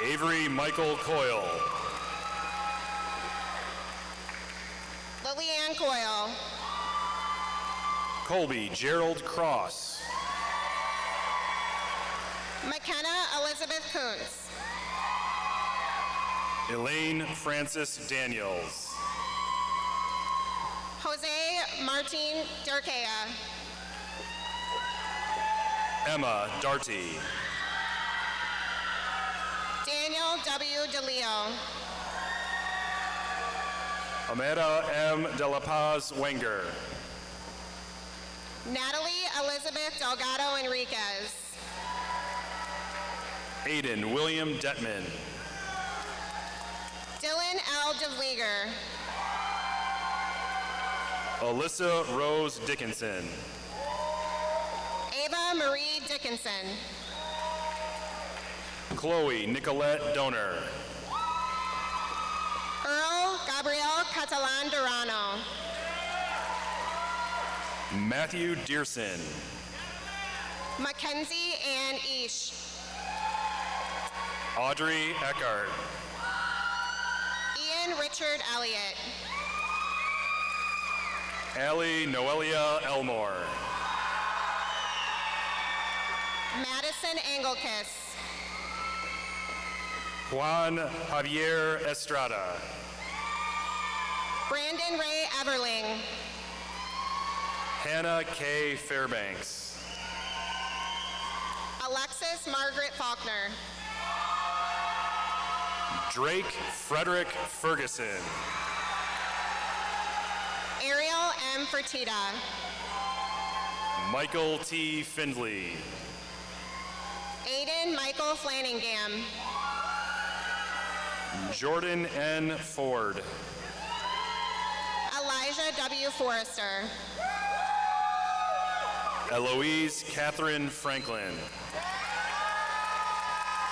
Avery Michael Coyle. Lillian Coyle. Colby Gerald Cross. McKenna Elizabeth Kuntz. Elaine Francis Daniels. Jose Martin Durkea. Emma Darty. Daniel W. DeLeo. Amanda M. De La Paz Wenger. Natalie Elizabeth Delgado Enriquez. Aiden William Detman. Dylan L. DeVlieger. Alyssa Rose Dickinson. Ava Marie Dickinson. Chloe Nicolette Donor. Earl Gabriel Catalan Durano. Matthew Dearson. Mackenzie Ann Ish. Audrey Eckhart. Ian Richard Elliott. Allie Noelia Elmore. Madison Engelkiss. Juan Javier Estrada. Brandon Ray Everling. Hannah K. Fairbanks. Alexis Margaret Faulkner. Drake Frederick Ferguson. Ariel M. Fertitta. Michael T. Findley. Aiden Michael Flanningam. Jordan N. Ford. Elijah W. Forrester. Eloise Catherine Franklin.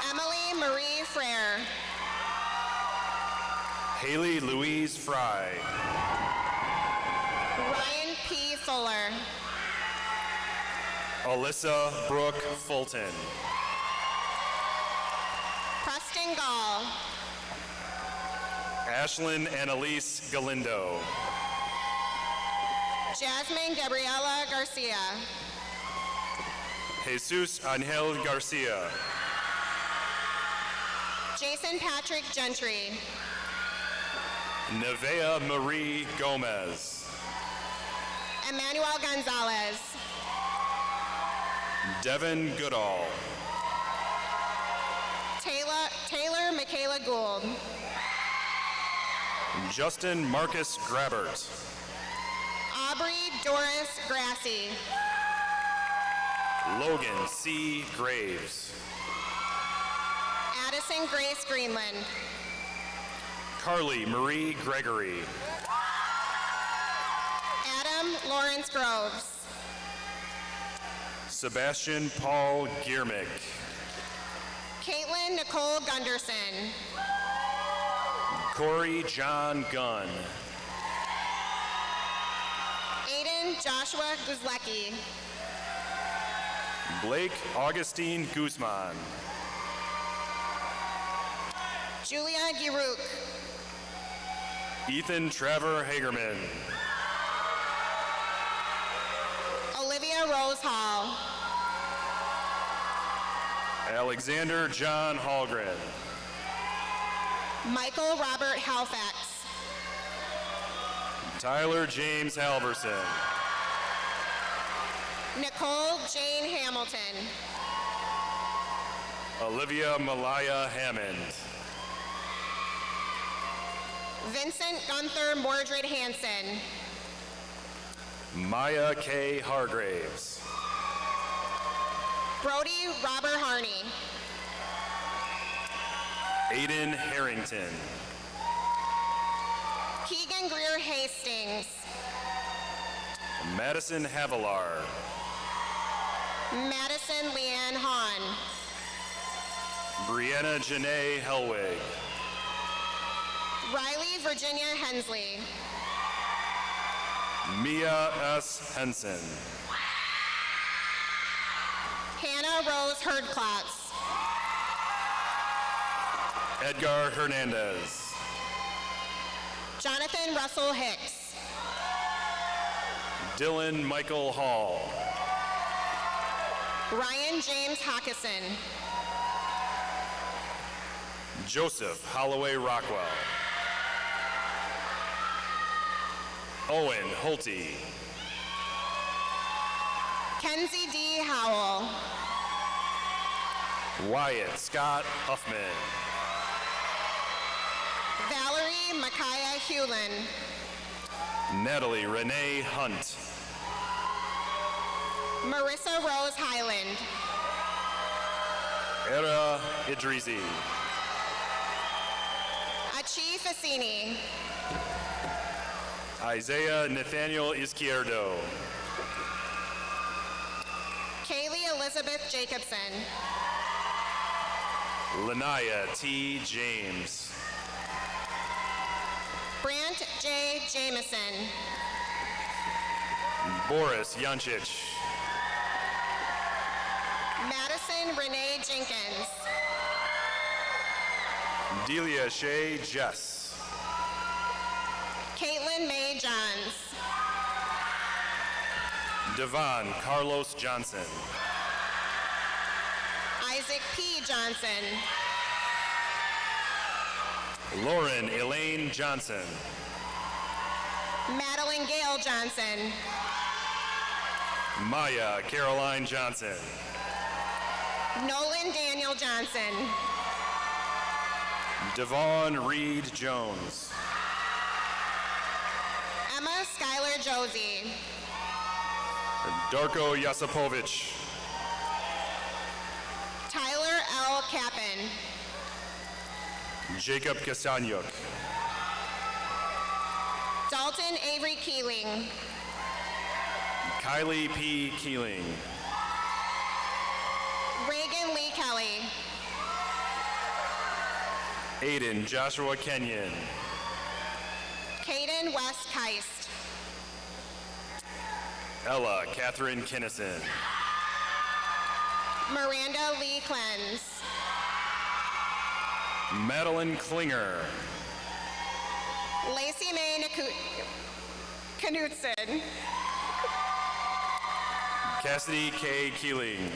Emily Marie Frere. Haley Louise Fry. Ryan P. Fuller. Alyssa Brooke Fulton. Preston Gall. Ashlyn Annalise Galindo. Jasmine Gabriela Garcia. Jesus Angel Garcia. Jason Patrick Gentry. Nevea Marie Gomez. Emmanuel Gonzalez. Devin Goodall. Taylor Michaela Gould. Justin Marcus Grabert. Aubrey Doris Grassi. Logan C. Graves. Addison Grace Greenland. Carly Marie Gregory. Adam Lawrence Groves. Sebastian Paul Giermick. Caitlin Nicole Gunderson. Corey John Gunn. Aiden Joshua Guzlecki. Blake Augustine Guzman. Julia Girouk. Ethan Trevor Hagerman. Olivia Rose Hall. Alexander John Hallgren. Michael Robert Halifax. Tyler James Halverson. Nicole Jane Hamilton. Olivia Malaya Hammond. Vincent Gunther Mordred Hansen. Maya K. Hargraves. Brody Robert Harney. Aiden Harrington. Keegan Greer Hastings. Madison Havilar. Madison Leanne Hahn. Brianna Janae Helwig. Riley Virginia Hensley. Mia S. Henson. Hannah Rose Herdklotz. Edgar Hernandez. Jonathan Russell Hicks. Dylan Michael Hall. Ryan James Hawkison. Joseph Holloway Rockwell. Owen Holte. Kenzie D. Howell. Wyatt Scott Huffman. Valerie Micaiah Hewlin. Natalie Renee Hunt. Marissa Rose Highland. Era Idrisi. Achi Fassini. Isaiah Nathaniel Izquierdo. Kaylee Elizabeth Jacobson. Lanaya T. James. Brant J. Jameson. Boris Yanchich. Madison Renee Jenkins. Delia Shea Jess. Caitlin Mae Johns. Devon Carlos Johnson. Isaac P. Johnson. Lauren Elaine Johnson. Madeline Gale Johnson. Maya Caroline Johnson. Nolan Daniel Johnson. Devon Reed Jones. Emma Skylar Josie. Darko Yasipovich. Tyler L. Kappen. Jacob Kasanyuk. Dalton Avery Keeling. Kylie P. Keeling. Reagan Lee Kelly. Aiden Joshua Kenyon. Caden West Keist. Ella Catherine Kinnison. Miranda Lee Clens. Madeline Klinger. Lacey May Knutson. Cassidy K. Keeling.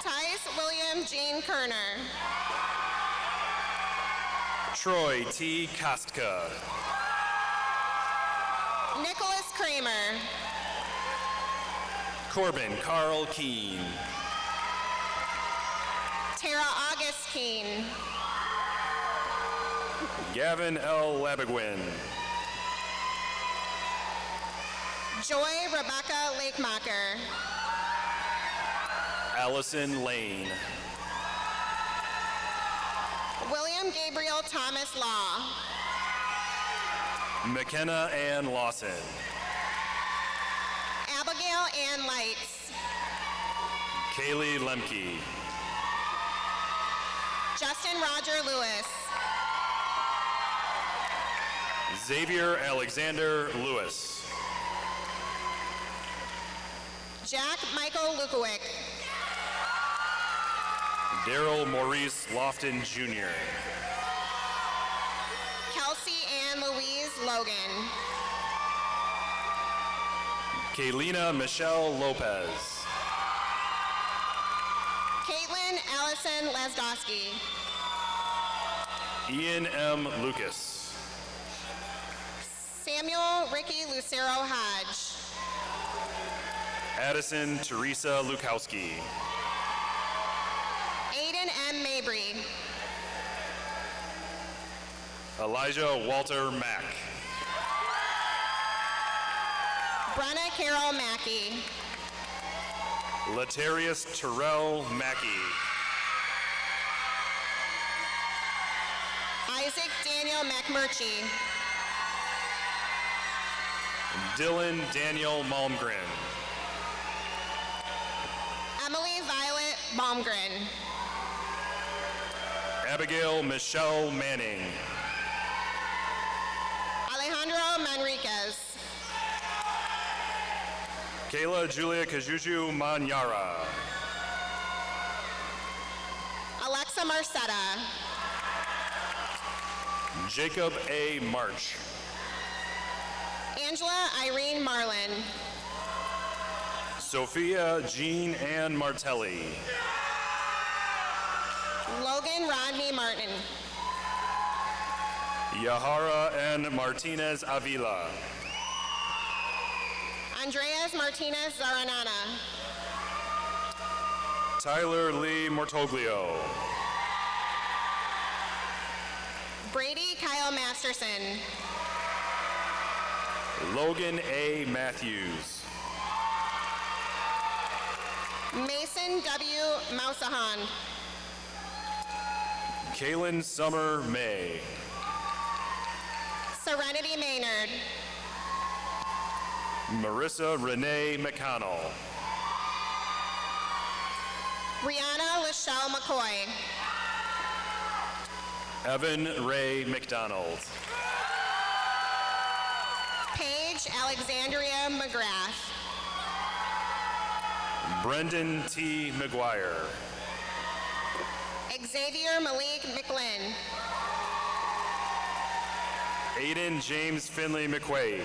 Tice William Jean Kerner. Troy T. Kostka. Nicholas Kramer. Corbin Carl Keene. Tara August Keene. Gavin L. Labagwin. Joy Rebecca Lakemacher. Allison Lane. William Gabriel Thomas Law. McKenna Ann Lawson. Abigail Ann Lights. Kaylee Lemke. Justin Roger Lewis. Xavier Alexander Lewis. Jack Michael Lukowick. Daryl Maurice Lofton Jr. Kelsey Ann Louise Logan. Kaylina Michelle Lopez. Caitlin Allison Lesdowski. Ian M. Lucas. Samuel Ricky Lucero Hodge. Addison Teresa Lukowski. Aiden M. Mabry. Elijah Walter Mack. Brenna Carol Mackey. Latarius Terrell Mackey. Isaac Daniel McMurchie. Dylan Daniel Malmgren. Emily Violet Baumgren. Abigail Michelle Manning. Alejandro Manriquez. Kayla Julia Kajuju Manyara. Alexa Marcetta. Jacob A. March. Angela Irene Marlin. Sophia Jean Ann Martelli. Logan Rodney Martin. Yahara N. Martinez Avila. Andreas Martinez Zaranana. Tyler Lee Mortoglio. Brady Kyle Masterson. Logan A. Matthews. Mason W. Mausahan. Kaylin Summer May. Serenity Maynard. Marissa Renee McConnell. Brianna Lachelle McCoy. Evan Ray McDonald. Paige Alexandria McGrath. Brendan T. McGuire. Xavier Malik McLinn. Aiden James Finley McQuaid.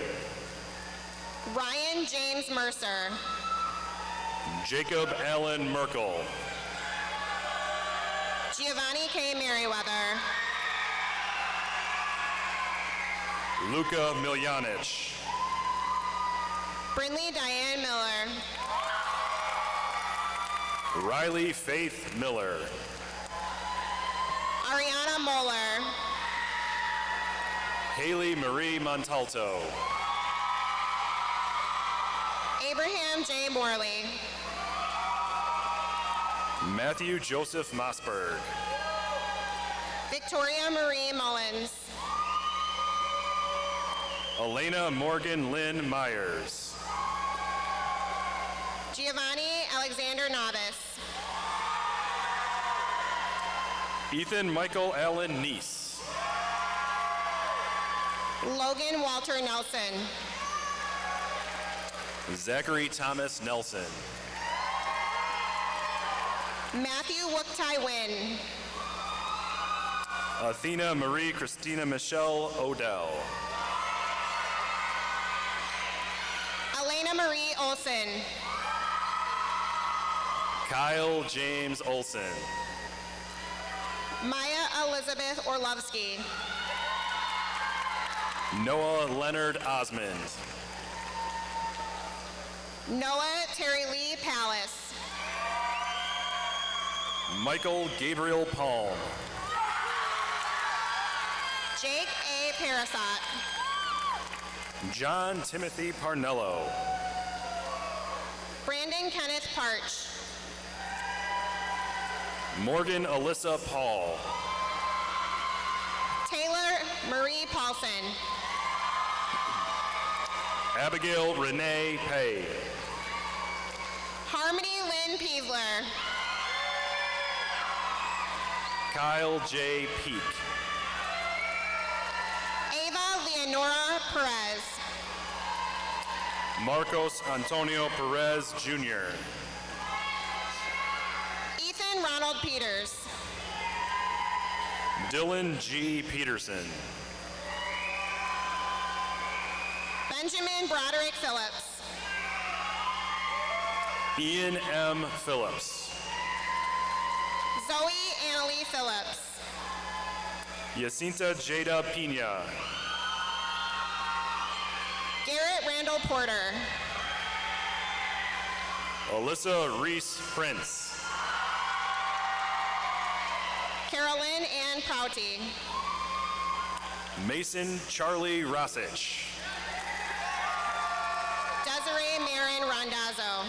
Ryan James Mercer. Jacob Allen Merkel. Giovanni K. Merriweather. Luka Miljanich. Brinley Diane Miller. Riley Faith Miller. Ariana Moeller. Haley Marie Montalto. Abraham J. Morley. Matthew Joseph Mossberg. Victoria Marie Mullins. Elena Morgan Lynn Myers. Giovanni Alexander Novice. Ethan Michael Allen Neese. Logan Walter Nelson. Zachary Thomas Nelson. Matthew Wooktai Wynn. Athena Marie Christina Michelle Odell. Elena Marie Olson. Kyle James Olson. Maya Elizabeth Orlovsky. Noah Leonard Osmond. Noah Terry Lee Pallas. Michael Gabriel Palm. Jake A. Parasat. John Timothy Parnello. Brandon Kenneth Parch. Morgan Alyssa Paul. Taylor Marie Paulson. Abigail Renee Pay. Harmony Lynn Peevler. Kyle J. Peak. Ava Leonora Perez. Marcos Antonio Perez Jr. Ethan Ronald Peters. Dylan G. Peterson. Benjamin Broderick Phillips. Ian M. Phillips. Zoe Annalie Phillips. Jacinta Jada Pina. Garrett Randall Porter. Alyssa Reese Prince. Carolyn Ann Prouty. Mason Charlie Rossich. Desiree Marin Randazzo.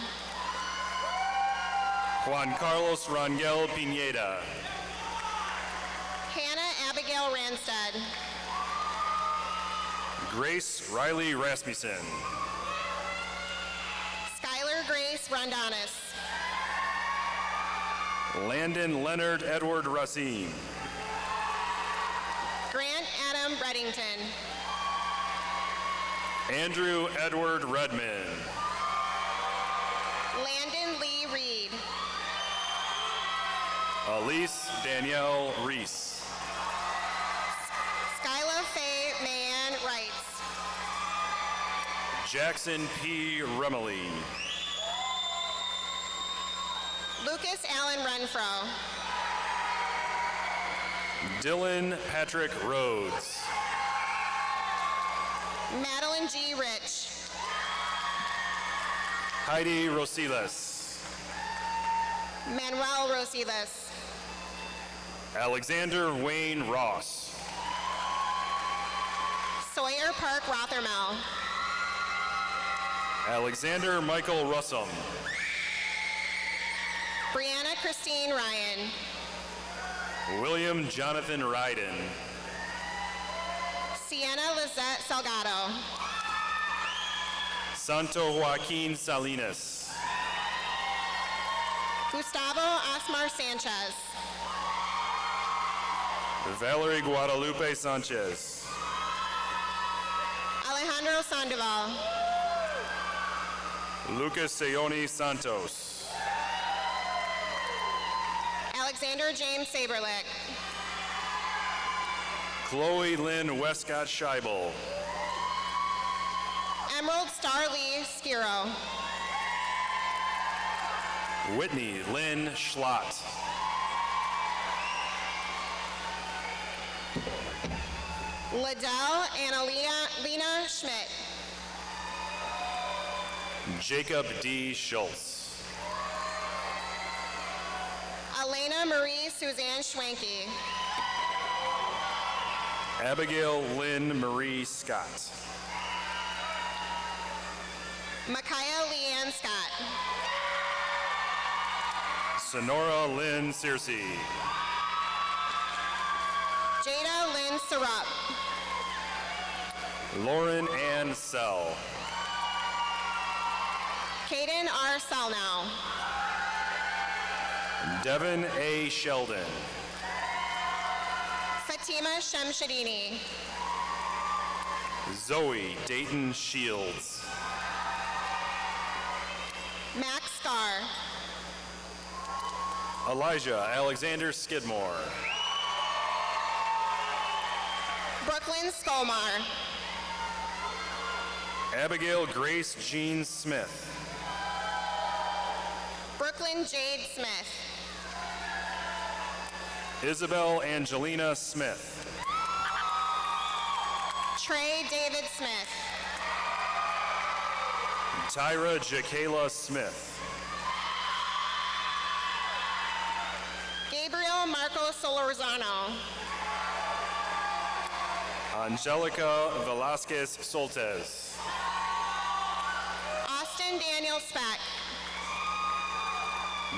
Juan Carlos Rangel Pineda. Hannah Abigail Ranstead. Grace Riley Rasmussen. Skylar Grace Rondanis. Landon Leonard Edward Racine. Grant Adam Reddington. Andrew Edward Redman. Landon Lee Reed. Elise Danielle Reese. Skyla Faye Mayan Wrights. Jackson P. Remely. Lucas Allen Renfro. Dylan Patrick Rhodes. Madeline G. Rich. Heidi Rosiles. Manuel Rosiles. Alexander Wayne Ross. Sawyer Park Rothermel. Alexander Michael Russum. Brianna Christine Ryan. William Jonathan Ryden. Sienna Lizette Salgado. Santo Joaquin Salinas. Gustavo Asmar Sanchez. Valerie Guadalupe Sanchez. Alejandro Sandoval. Lucas Seoni Santos. Alexander James Saberlick. Chloe Lynn Westcott Scheibel. Emerald Star Lee Skiro. Whitney Lynn Schlott. Liddell Annalena Schmidt. Jacob D. Schultz. Elena Marie Suzanne Schwanke. Abigail Lynn Marie Scott. Micaiah Leanne Scott. Sonora Lynn Searcy. Jada Lynn Sarup. Lauren Ann Sell. Kaden R. Selnow. Devin A. Sheldon. Fatima Shemshadini. Zoe Dayton Shields. Max Scar. Elijah Alexander Skidmore. Brooklyn Skolmar. Abigail Grace Jean Smith. Brooklyn Jade Smith. Isabel Angelina Smith. Trey David Smith. Tyra Jakayla Smith. Gabriel Marco Solorzano. Angelica Velasquez Soltez. Austin Daniel Speck.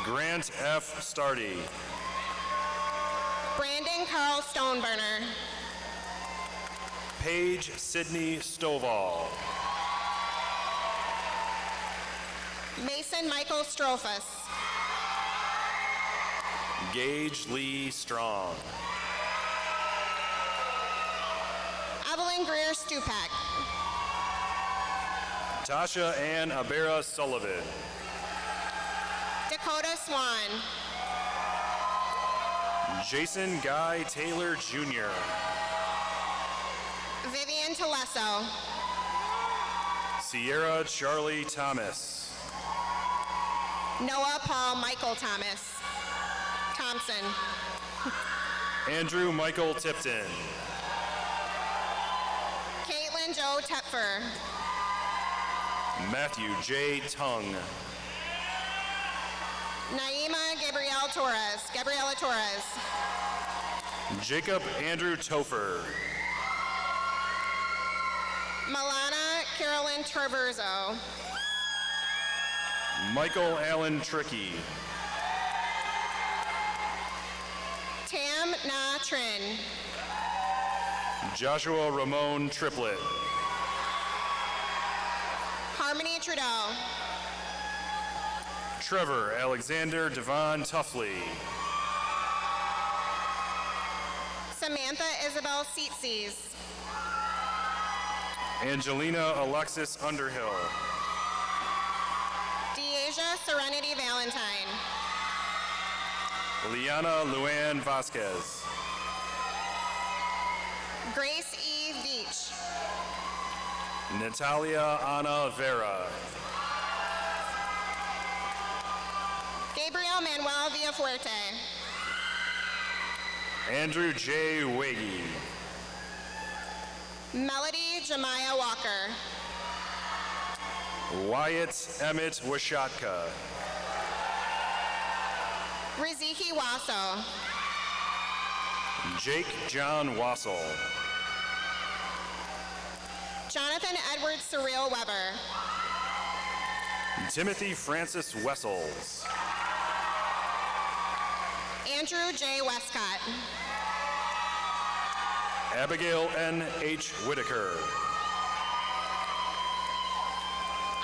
Grant F. Stardy. Brandon Carl Stoneburner. Paige Sydney Stovall. Mason Michael Strophus. Gage Lee Strong. Evelyn Greer Stupak. Tasha Ann Abera Sullivan. Dakota Swan. Jason Guy Taylor Jr. Vivian Teleso. Sierra Charlie Thomas. Noah Paul Michael Thompson. Andrew Michael Tipton. Caitlin Joe Tepfer. Matthew J. Tung. Naima Gabriela Torres. Jacob Andrew Topher. Milana Carolyn Traverso. Michael Allen Tricky. Tam Na Trin. Joshua Ramon Triplett. Harmony Trudeau. Trevor Alexander Devon Tuffley. Samantha Isabel Seatsees. Angelina Alexis Underhill. Deasia Serenity Valentine. Liana Luann Vasquez. Grace E. Veach. Natalia Ana Vera. Gabriel Manuel Villafuerte. Andrew J. Wagey. Melody Jemiah Walker. Wyatt Emmett Washatka. Riziki Wasso. Jake John Wassel. Jonathan Edward Surreal Weber. Timothy Francis Wessels. Andrew J. Westcott. Abigail N. H. Whitaker.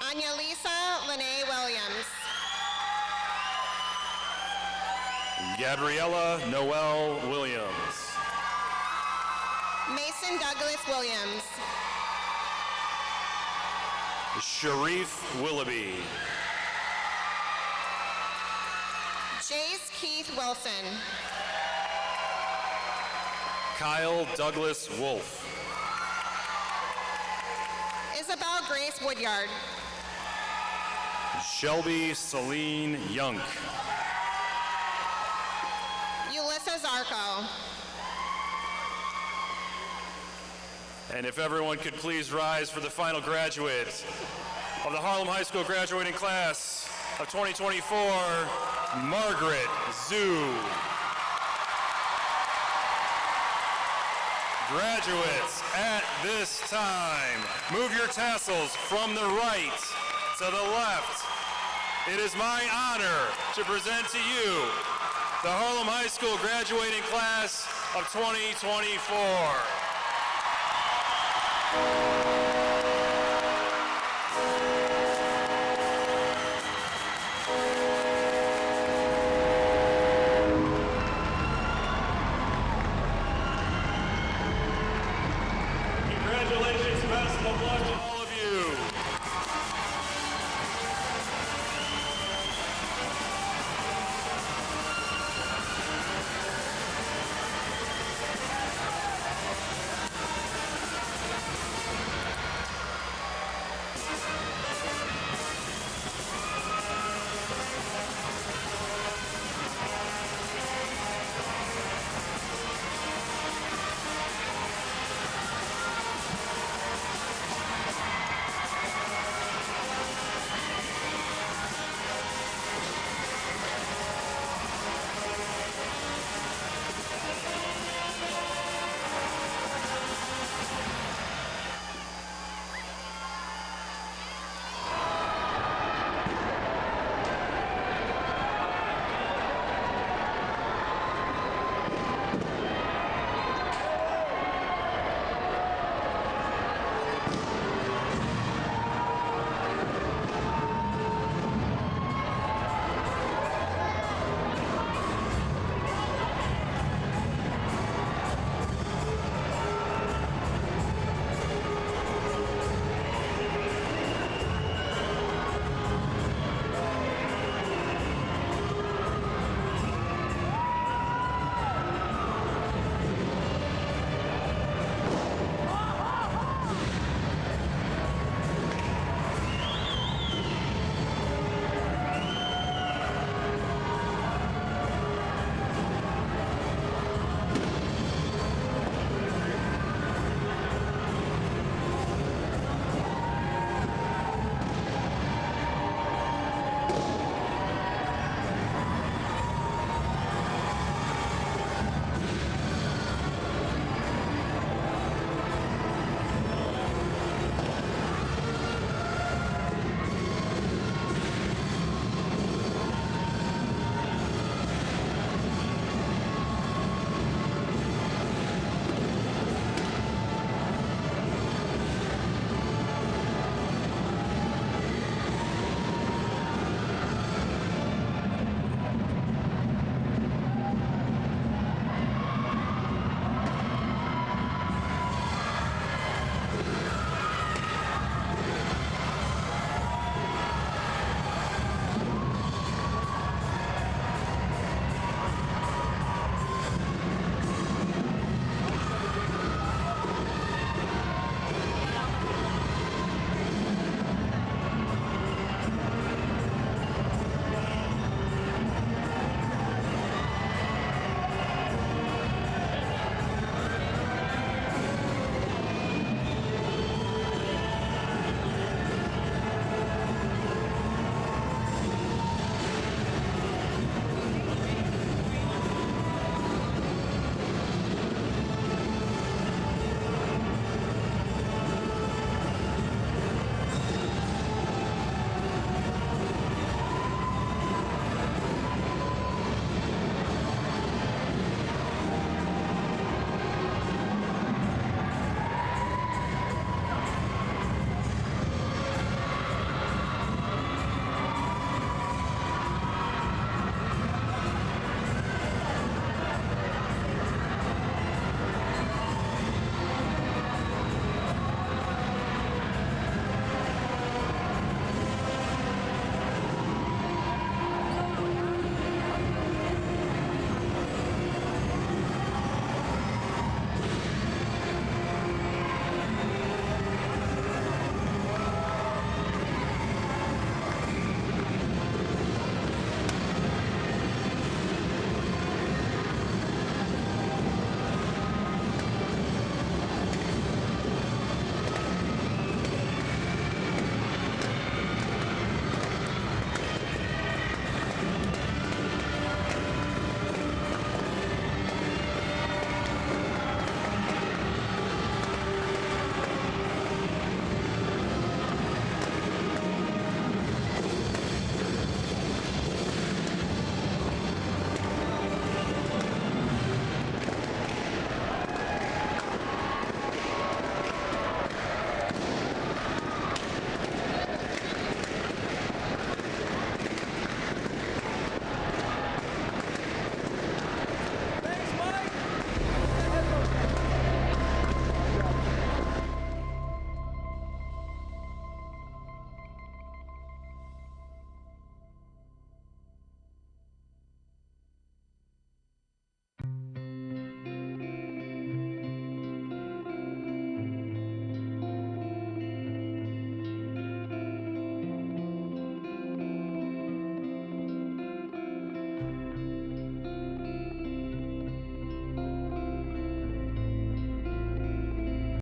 Anya Lisa Lene Williams. Gabriella Noel Williams. Mason Douglas Williams. Sharif Willoughby. Jace Keith Wilson. Kyle Douglas Wolf. Isabel Grace Woodyard. Shelby Celine Young. Ulysses Arco. And if everyone could please rise for the final graduate of the Harlem High School graduating class of 2024, Margaret Zhu. Graduates, at this time, move your tassels from the right to the left. It is my honor to present to you the Harlem High School graduating class of 2024.